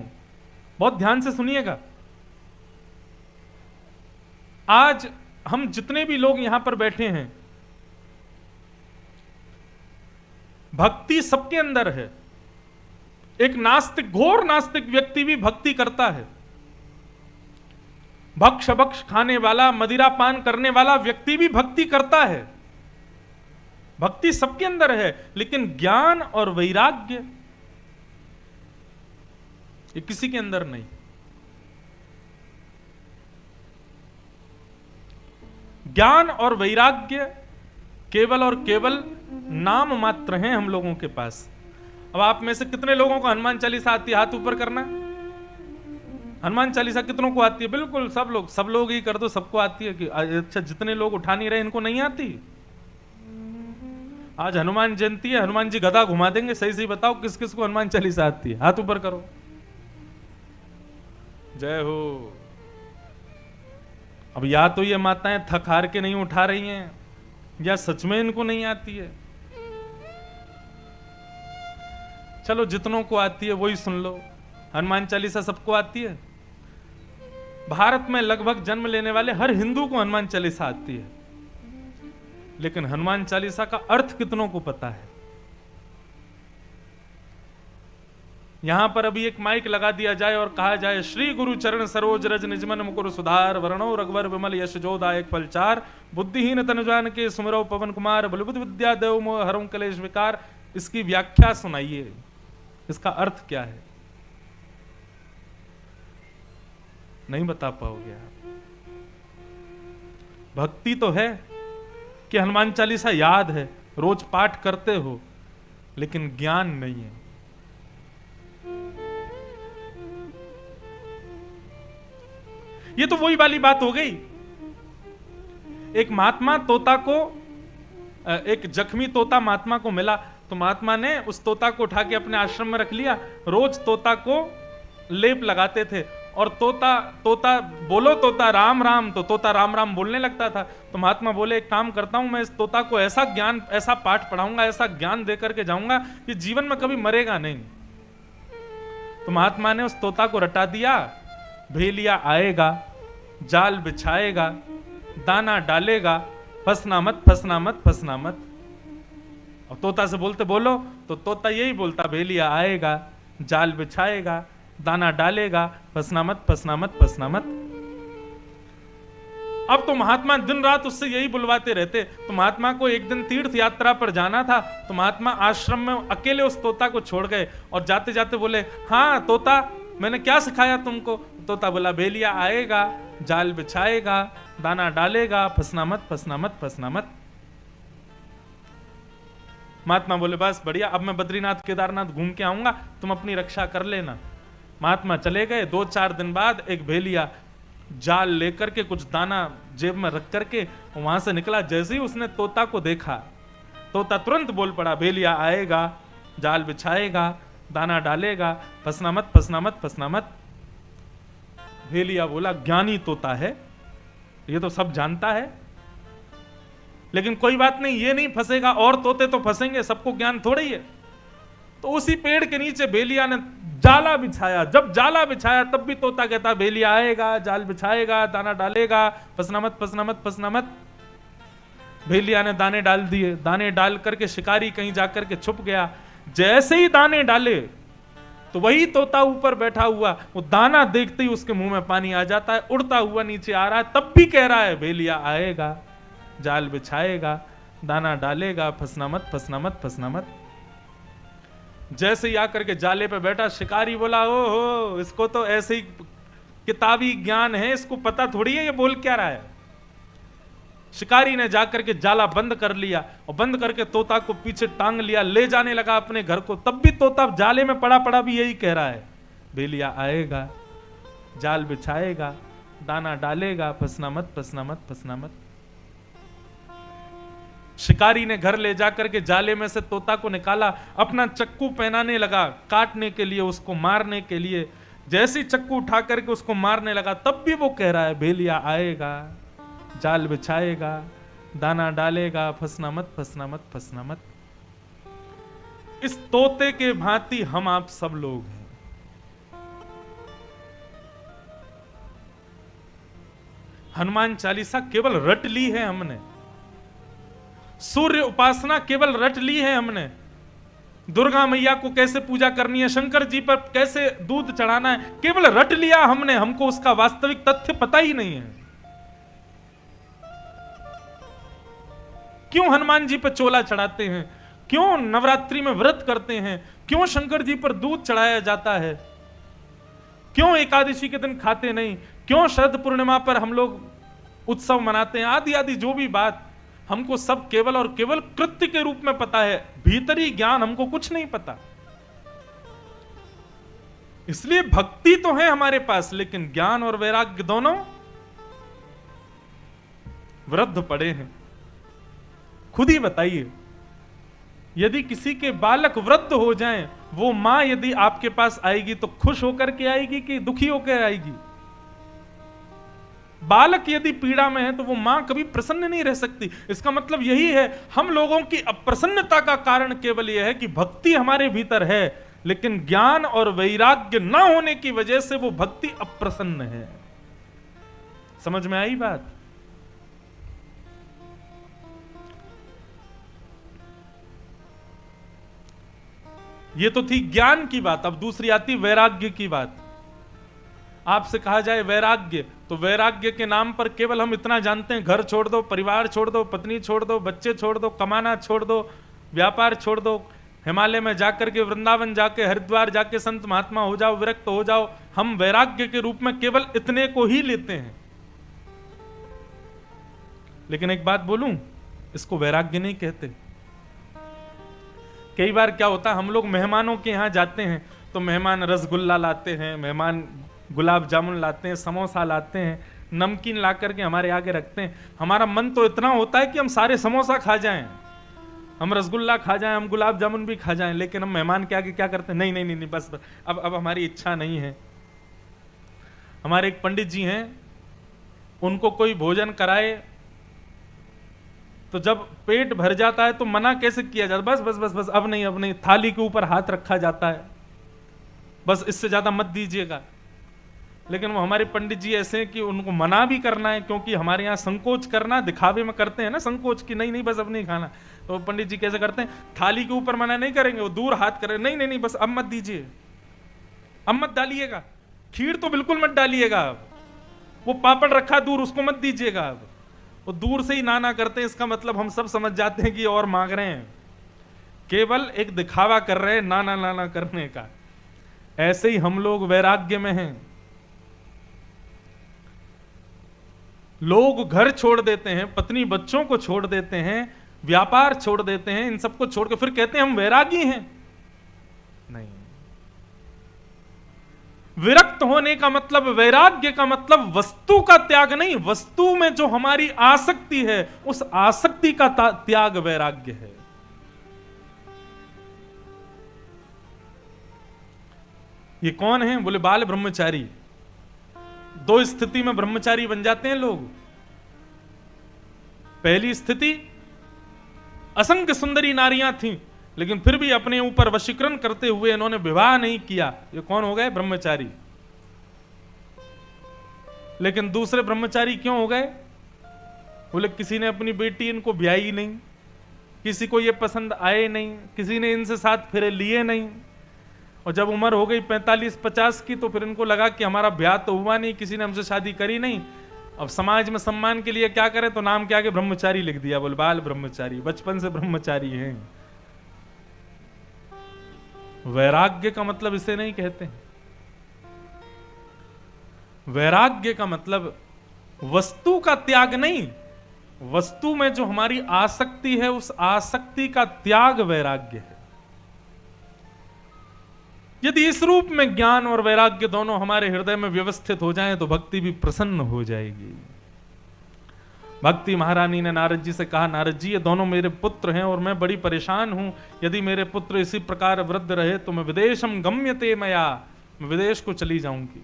बहुत ध्यान से सुनिएगा। आज हम जितने भी लोग यहां पर बैठे हैं, भक्ति सबके अंदर है। एक नास्तिक, घोर नास्तिक व्यक्ति भी भक्ति करता है, भक्ष भक्ष खाने वाला, मदिरा पान करने वाला व्यक्ति भी भक्ति करता है। भक्ति सबके अंदर है, लेकिन ज्ञान और वैराग्य ये किसी के अंदर नहीं। ज्ञान और वैराग्य केवल और केवल नाम मात्र हैं हम लोगों के पास। अब आप में से कितने लोगों को हनुमान चालीसा आती है? हाथ ऊपर करना। हनुमान चालीसा कितनों को आती है? बिल्कुल सब लोग ही कर दो, सबको आती है। कि अच्छा, जितने लोग उठा नहीं रहे इनको नहीं आती? आज हनुमान जयंती है, हनुमान जी गदा घुमा देंगे, सही सही बताओ किस किस को हनुमान चालीसा आती है? हाथ ऊपर करो। जय हो। अब या तो ये माताएं थक हार के नहीं उठा रही हैं, या सच में इनको नहीं आती है। चलो जितनों को आती है वही सुन लो। हनुमान चालीसा सबको आती है। भारत में लगभग जन्म लेने वाले हर हिंदू को हनुमान चालीसा आती है, लेकिन हनुमान चालीसा का अर्थ कितनों को पता है? यहां पर अभी एक माइक लगा दिया जाए और कहा जाए, श्री गुरु चरण सरोज रज निजमन मुकुर सुधार, वर्णो रघुवर विमल यश जोदायक फलचार, बुद्धिहीन तनुजान के सुमिरो पवन कुमार, बलबुद्ध विद्या देव मोह हरम कलेश विकार। इसकी व्याख्या सुनाइए, इसका अर्थ क्या है? नहीं बता पाओगे आप। भक्ति तो है कि हनुमान चालीसा याद है, रोज पाठ करते हो, लेकिन ज्ञान नहीं है। ये तो वही वाली बात हो गई। एक महात्मा तोता को, एक जख्मी तोता महात्मा को मिला, तो महात्मा ने उस तोता को उठा के अपने आश्रम में रख लिया। रोज तोता को लेप लगाते थे, और तोता बोलो तोता राम राम, तो तोता राम राम बोलने लगता था। तो महात्मा बोले, एक काम करता हूं, मैं इस तोता को ऐसा ज्ञान, ऐसा पाठ पढ़ाऊंगा, ऐसा ज्ञान दे करके जाऊंगा कि जीवन में कभी मरेगा नहीं। तो महात्मा ने उस तोता को रटा दिया, भेलिया आएगा, जाल बिछाएगा, दाना डालेगा, फंसना मत फंसना मत फंसना मत। और तोता से बोलते बोलो, तो तोता यही बोलता, भेलिया आएगा, जाल बिछाएगा, दाना डालेगा, फंसना मत फंसना मत फंसना मत। अब तो महात्मा दिन रात उससे यही बुलवाते रहते। तो महात्मा को एक दिन तीर्थ यात्रा पर जाना था, तो महात्मा आश्रम में अकेले उस तोता को छोड़ गए, और जाते जाते बोले, हाँ तोता, मैंने क्या सिखाया तुमको? तोता बोला, भेलिया आएगा, जाल बिछाएगा, दाना डालेगा, फंसना मत फंसना मत फंसना मत। महात्मा बोले बस बढ़िया, अब मैं बद्रीनाथ केदारनाथ घूम के आऊंगा, तुम अपनी रक्षा कर लेना। महात्मा चले गए। 2-4 दिन बाद एक भेलिया जाल लेकर के कुछ दाना जेब में रख करके वहां से निकला। जैसे ही उसने तोता को देखा, तोता तुरंत बोल पड़ा, भेलिया आएगा, जाल बिछाएगा, दाना डालेगा, फंसना मत, फंसना मत, फंसना मत। भेलिया बोला, ज्ञानी तोता है, ये तो सब जानता है, लेकिन कोई बात नहीं, ये नहीं फंसेगा, और तोते तो फंसेंगे, सबको ज्ञान थोड़ा ही है। तो उसी पेड़ के नीचे भेलिया ने जाला बिछाया। जब जाला बिछाया तब भी तोता कहता, भेलिया आएगा, जाल बिछाएगा, दाना डालेगा, फंसना मत, फंसना मत, फंसना मत। भेलिया ने दाने डाल दिए। दाने डाल करके शिकारी कहीं जाकर के छुप गया। जैसे ही दाने डाले तो वही तोता ऊपर बैठा हुआ, वो दाना देखते ही उसके मुंह में पानी आ जाता है, उड़ता हुआ नीचे आ रहा है, तब भी कह रहा है, भेलिया आएगा, जाल बिछाएगा, दाना डालेगा, फंसना मत, फंसना मत, फंसना मत। जैसे ही आकर के जाले पे बैठा, शिकारी बोला, ओहो, इसको तो ऐसे ही किताबी ज्ञान है, इसको पता थोड़ी है ये बोल क्या रहा है। शिकारी ने जाकर के जाला बंद कर लिया और बंद करके तोता को पीछे टांग लिया, ले जाने लगा अपने घर को। तब भी तोता जाले में पड़ा पड़ा भी यही कह रहा है, भेलिया आएगा, जाल बिछाएगा, दाना डालेगा, फंसना मत, फंसना मत, फंसना मत। शिकारी ने घर ले जाकर के जाले में से तोता को निकाला, अपना चक्कू पहनाने लगा काटने के लिए, उसको मारने के लिए। जैसे चक्कू उठा करके उसको मारने लगा, तब भी वो कह रहा है, भेलिया आएगा, जाल बिछाएगा, दाना डालेगा, फंसना मत, फंसना मत, फंसना मत। इस तोते के भांति हम आप सब लोग हैं। हनुमान चालीसा केवल रट ली है हमने, सूर्य उपासना केवल रट ली है हमने, दुर्गा मैया को कैसे पूजा करनी है, शंकर जी पर कैसे दूध चढ़ाना है, केवल रट लिया हमने, हमको उसका वास्तविक तथ्य पता ही नहीं है। क्यों हनुमान जी पर चोला चढ़ाते हैं, क्यों नवरात्रि में व्रत करते हैं, क्यों शंकर जी पर दूध चढ़ाया जाता है, क्यों एकादशी के दिन खाते नहीं, क्यों शरद पूर्णिमा पर हम लोग उत्सव मनाते हैं, आदि आदि जो भी बात, हमको सब केवल और केवल कृत्य के रूप में पता है, भीतरी ज्ञान हमको कुछ नहीं पता। इसलिए भक्ति तो है हमारे पास, लेकिन ज्ञान और वैराग्य दोनों वृद्ध पड़े हैं। खुद ही बताइए, यदि किसी के बालक वृद्ध हो जाएं, वो मां यदि आपके पास आएगी तो खुश होकर के आएगी कि दुखी होकर आएगी? बालक यदि पीड़ा में है तो वो मां कभी प्रसन्न नहीं रह सकती। इसका मतलब यही है, हम लोगों की अप्रसन्नता का कारण केवल यह है कि भक्ति हमारे भीतर है, लेकिन ज्ञान और वैराग्य न होने की वजह से वो भक्ति अप्रसन्न है। समझ में आई बात? ये तो थी ज्ञान की बात। अब दूसरी आती वैराग्य की बात। आपसे कहा जाए वैराग्य, तो वैराग्य के नाम पर केवल हम इतना जानते हैं, घर छोड़ दो, परिवार छोड़ दो, पत्नी छोड़ दो, बच्चे छोड़ दो, कमाना छोड़ दो, व्यापार छोड़ दो, हिमालय में जाकर के, वृंदावन जाके, हरिद्वार जाके संत महात्मा हो जाओ, विरक्त हो जाओ। हम वैराग्य के रूप में केवल इतने को ही लेते हैं। लेकिन एक बात बोलूं, इसको वैराग्य नहीं कहते। कई बार क्या होता है, हम लोग मेहमानों के यहां जाते हैं तो मेहमान रसगुल्ला लाते हैं, मेहमान गुलाब जामुन लाते हैं, समोसा लाते हैं, नमकीन ला करके हमारे आगे रखते हैं। हमारा मन तो इतना होता है कि हम सारे समोसा खा जाएं, हम रसगुल्ला खा जाएं, हम गुलाब जामुन भी खा जाएं, लेकिन हम मेहमान के आगे क्या करते हैं, नहीं नहीं नहीं, नहीं बस अब हमारी इच्छा नहीं है। हमारे एक पंडित जी हैं, उनको कोई भोजन कराए तो जब पेट भर जाता है तो मना कैसे किया जाता है, बस बस बस बस अब नहीं, अब नहीं। थाली के ऊपर हाथ रखा जाता है, बस इससे ज्यादा मत दीजिएगा। लेकिन वो हमारे पंडित जी ऐसे हैं कि उनको मना भी करना है, क्योंकि हमारे यहाँ संकोच करना दिखावे में करते हैं ना, संकोच की नहीं नहीं बस अब नहीं खाना। तो पंडित जी कैसे करते हैं, थाली के ऊपर मना नहीं करेंगे, वो दूर हाथ करेंगे, नहीं नहीं नहीं बस अब मत दीजिए, अब मत डालिएगा, खीर तो बिल्कुल मत डालिएगा, अब वो पापड़ रखा दूर उसको मत दीजिएगा। अब वो दूर से ही ना करते हैं, इसका मतलब हम सब समझ जाते हैं कि और मांग रहे हैं, केवल एक दिखावा कर रहे हैं ना करने का। ऐसे ही हम लोग वैराग्य में हैं। लोग घर छोड़ देते हैं, पत्नी बच्चों को छोड़ देते हैं, व्यापार छोड़ देते हैं, इन सबको छोड़ के फिर कहते हैं हम वैरागी हैं। नहीं, विरक्त होने का मतलब, वैराग्य का मतलब वस्तु का त्याग नहीं, वस्तु में जो हमारी आसक्ति है उस आसक्ति का त्याग वैराग्य है। ये कौन है? बोले बाल ब्रह्मचारी। दो स्थिति में ब्रह्मचारी बन जाते हैं लोग। पहली स्थिति, असंख्य सुंदरी नारियां थीं, लेकिन फिर भी अपने ऊपर वशीकरण करते हुए इन्होंने विवाह नहीं किया, ये कौन हो गए? ब्रह्मचारी। लेकिन दूसरे ब्रह्मचारी क्यों हो गए? बोले किसी ने अपनी बेटी इनको ब्याही नहीं, किसी को ये पसंद आए नहीं, किसी ने इनसे साथ फेरे लिए नहीं, और जब उम्र हो गई 45-50 की तो फिर इनको लगा कि हमारा ब्याह तो हुआ नहीं, किसी ने हमसे शादी करी नहीं, अब समाज में सम्मान के लिए क्या करें, तो नाम के आगे ब्रह्मचारी लिख दिया। बोले बाल ब्रह्मचारी, बचपन से ब्रह्मचारी हैं। वैराग्य का मतलब इसे नहीं कहते हैं। वैराग्य का मतलब वस्तु का त्याग नहीं, वस्तु में जो हमारी आसक्ति है उस आसक्ति का त्याग वैराग्य है। यदि इस रूप में ज्ञान और वैराग्य दोनों हमारे हृदय में व्यवस्थित हो जाएं तो भक्ति भी प्रसन्न हो जाएगी। भक्ति महारानी ने नारद जी से कहा, नारद जी ये दोनों मेरे पुत्र हैं और मैं बड़ी परेशान हूं, यदि मेरे पुत्र इसी प्रकार वृद्ध रहे तो मैं विदेशम गम्यते मया, मैं विदेश को चली जाऊंगी।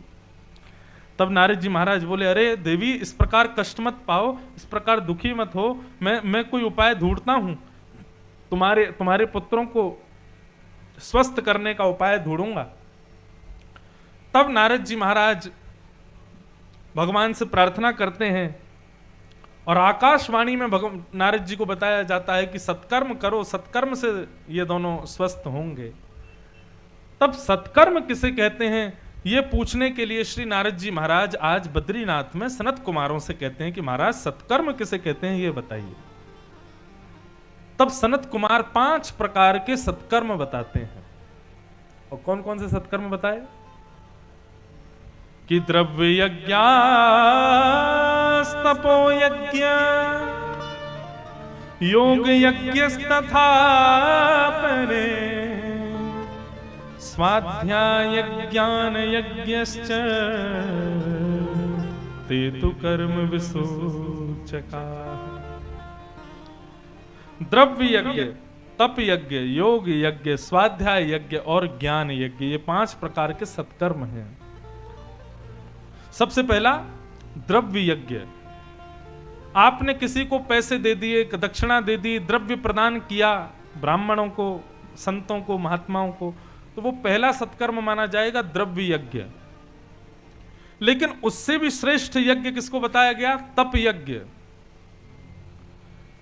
तब नारद जी महाराज बोले, अरे देवी इस प्रकार कष्ट मत पाओ, इस प्रकार दुखी मत हो, मैं कोई उपाय ढूंढता हूं, तुम्हारे पुत्रों को स्वस्थ करने का उपाय ढूंढूंगा। तब नारद जी महाराज भगवान से प्रार्थना करते हैं और आकाशवाणी में नारद जी को बताया जाता है कि सत्कर्म करो, सत्कर्म से ये दोनों स्वस्थ होंगे। तब सत्कर्म किसे कहते हैं ये पूछने के लिए श्री नारद जी महाराज आज बद्रीनाथ में सनत कुमारों से कहते हैं कि महाराज सत्कर्म किसे कहते हैं ये बताइए। तब सनत कुमार 5 प्रकार के सत्कर्म बताते हैं। और कौन कौन से सत्कर्म बताए? कि द्रव्य यज्ञ, तपो यज्ञ, योग यज्ञ तथा परे, स्वाध्याय ज्ञान यज्ञश्च ते तु कर्म विसूचका। द्रव्य यज्ञ, तप यज्ञ, योग यज्ञ, स्वाध्याय यज्ञ और ज्ञान यज्ञ, ये 5 प्रकार के सत्कर्म हैं। सबसे पहला द्रव्य यज्ञ। आपने किसी को पैसे दे दिए, दक्षिणा दे दी, द्रव्य प्रदान किया ब्राह्मणों को, संतों को, महात्माओं को, तो वो पहला सत्कर्म माना जाएगा द्रव्य यज्ञ। लेकिन उससे भी श्रेष्ठ यज्ञ किसको बताया गया? तप यज्ञ।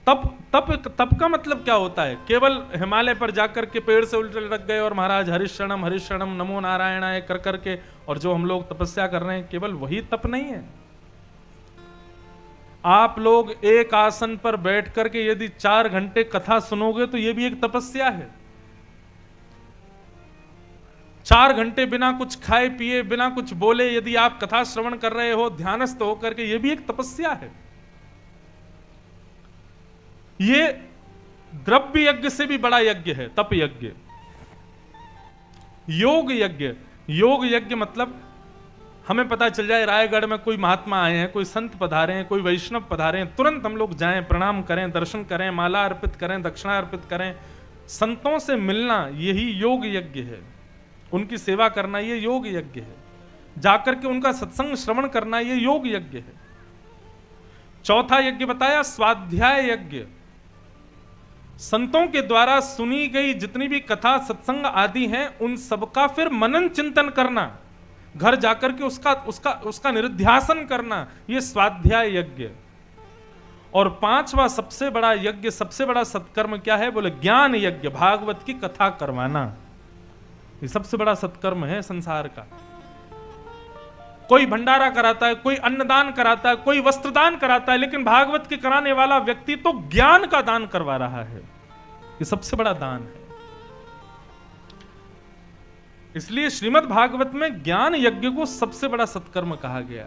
तप का मतलब क्या होता है? केवल हिमालय पर जाकर के पेड़ से उल्टे लटक गए और महाराज हरिशरणम नमो नारायणाय कर करके, और जो हम लोग तपस्या कर रहे हैं केवल वही तप नहीं है। आप लोग एक आसन पर बैठ करके यदि 4 घंटे कथा सुनोगे तो यह भी एक तपस्या है। 4 घंटे बिना कुछ खाए पिए, बिना कुछ बोले यदि आप कथा श्रवण कर रहे हो ध्यानस्थ होकर के, यह भी एक तपस्या है। ये द्रव्य यज्ञ से भी बड़ा यज्ञ है तप यज्ञ। योग यज्ञ, योग यज्ञ मतलब हमें पता चल जाए रायगढ़ में कोई महात्मा आए हैं, कोई संत पधारे हैं, कोई वैष्णव पधारे हैं, तुरंत हम लोग जाएं, प्रणाम करें, दर्शन करें, माला अर्पित करें, दक्षिणा अर्पित करें। संतों से मिलना यही योग यज्ञ है, उनकी सेवा करना ये योग यज्ञ है, जाकर के उनका सत्संग श्रवण करना ये योग यज्ञ है। चौथा यज्ञ बताया स्वाध्याय यज्ञ। संतों के द्वारा सुनी गई जितनी भी कथा सत्संग आदि हैं उन सबका फिर मनन चिंतन करना, घर जाकर के उसका निरुध्यासन करना, ये स्वाध्याय यज्ञ। और 5वां सबसे बड़ा यज्ञ, सबसे बड़ा सत्कर्म क्या है? बोले ज्ञान यज्ञ, भागवत की कथा करवाना। ये सबसे बड़ा सत्कर्म है संसार का। कोई भंडारा कराता है, कोई अन्नदान कराता है, कोई वस्त्रदान कराता है, लेकिन भागवत के कराने वाला व्यक्ति तो ज्ञान का दान करवा रहा है। ये सबसे बड़ा दान है। इसलिए श्रीमद् भागवत में ज्ञान यज्ञ को सबसे बड़ा सत्कर्म कहा गया।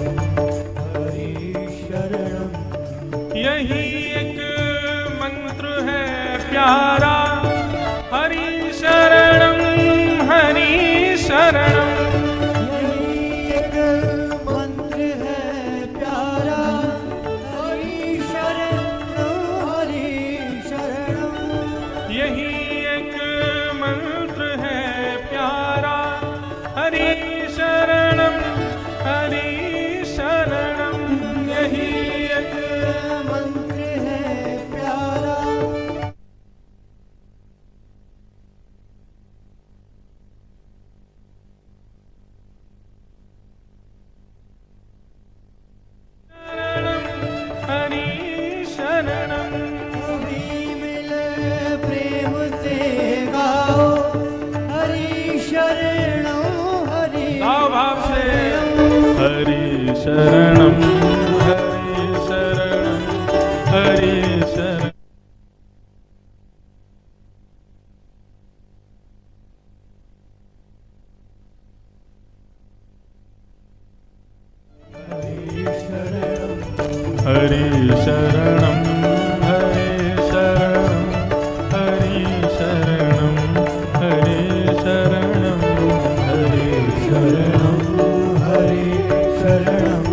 प्यारा हरि शरणम हरि शरणम यही एक मंत्र है प्यारा हरि शरणम हरि शरणम यही एक मंत्र है प्यारा हरि शरणम हरि शरणम यही एक मंत्र है प्यारा हरि शरणम सभी मिले प्रेम से गाओ हरि शरणम हरि गाओ भाव से हरि शरणम हरि शरणम हरि शरणम हरि शरणम हरि शरणम हरि शरणम हरि शरणम हरि शरणम हरि शरणम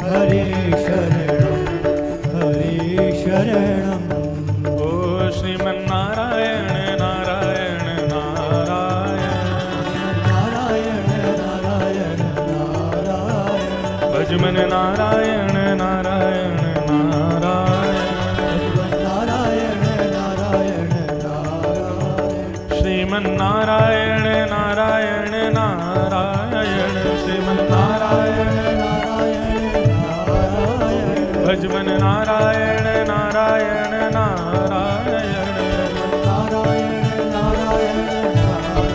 हरि शरणम हरि शरणम ओ श्रीमन्नारायण नारायण नारायण नारायण नारायण नारायण भजमन नारायण नारायण नारायण नारायण नारायण नारायण श्रीमन्नारायण नारायण नारायण श्रीमन्नारायण नारायण नारायण भजमन नारायण नारायण नारायण नारायण नारायण नारायण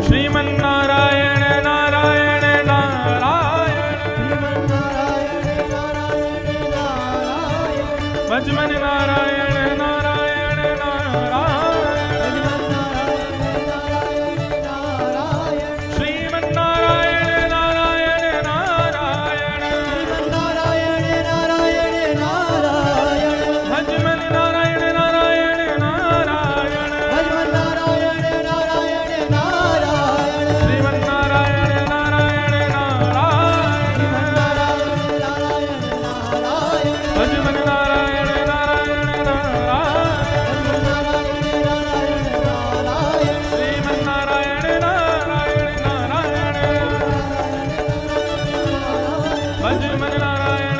श्रीमन्नारायण नारायण नारायण भजमन नारायण नारायण नारायण श्रीमन्नारायण नारायण नारायण भजमन नारायण नारायण नारायण श्रीमन्नारायण नारायण नारायण भजमन नारायण नारायण नारायण श्रीमन्नारायण नारायण नारायण भजमन नारायण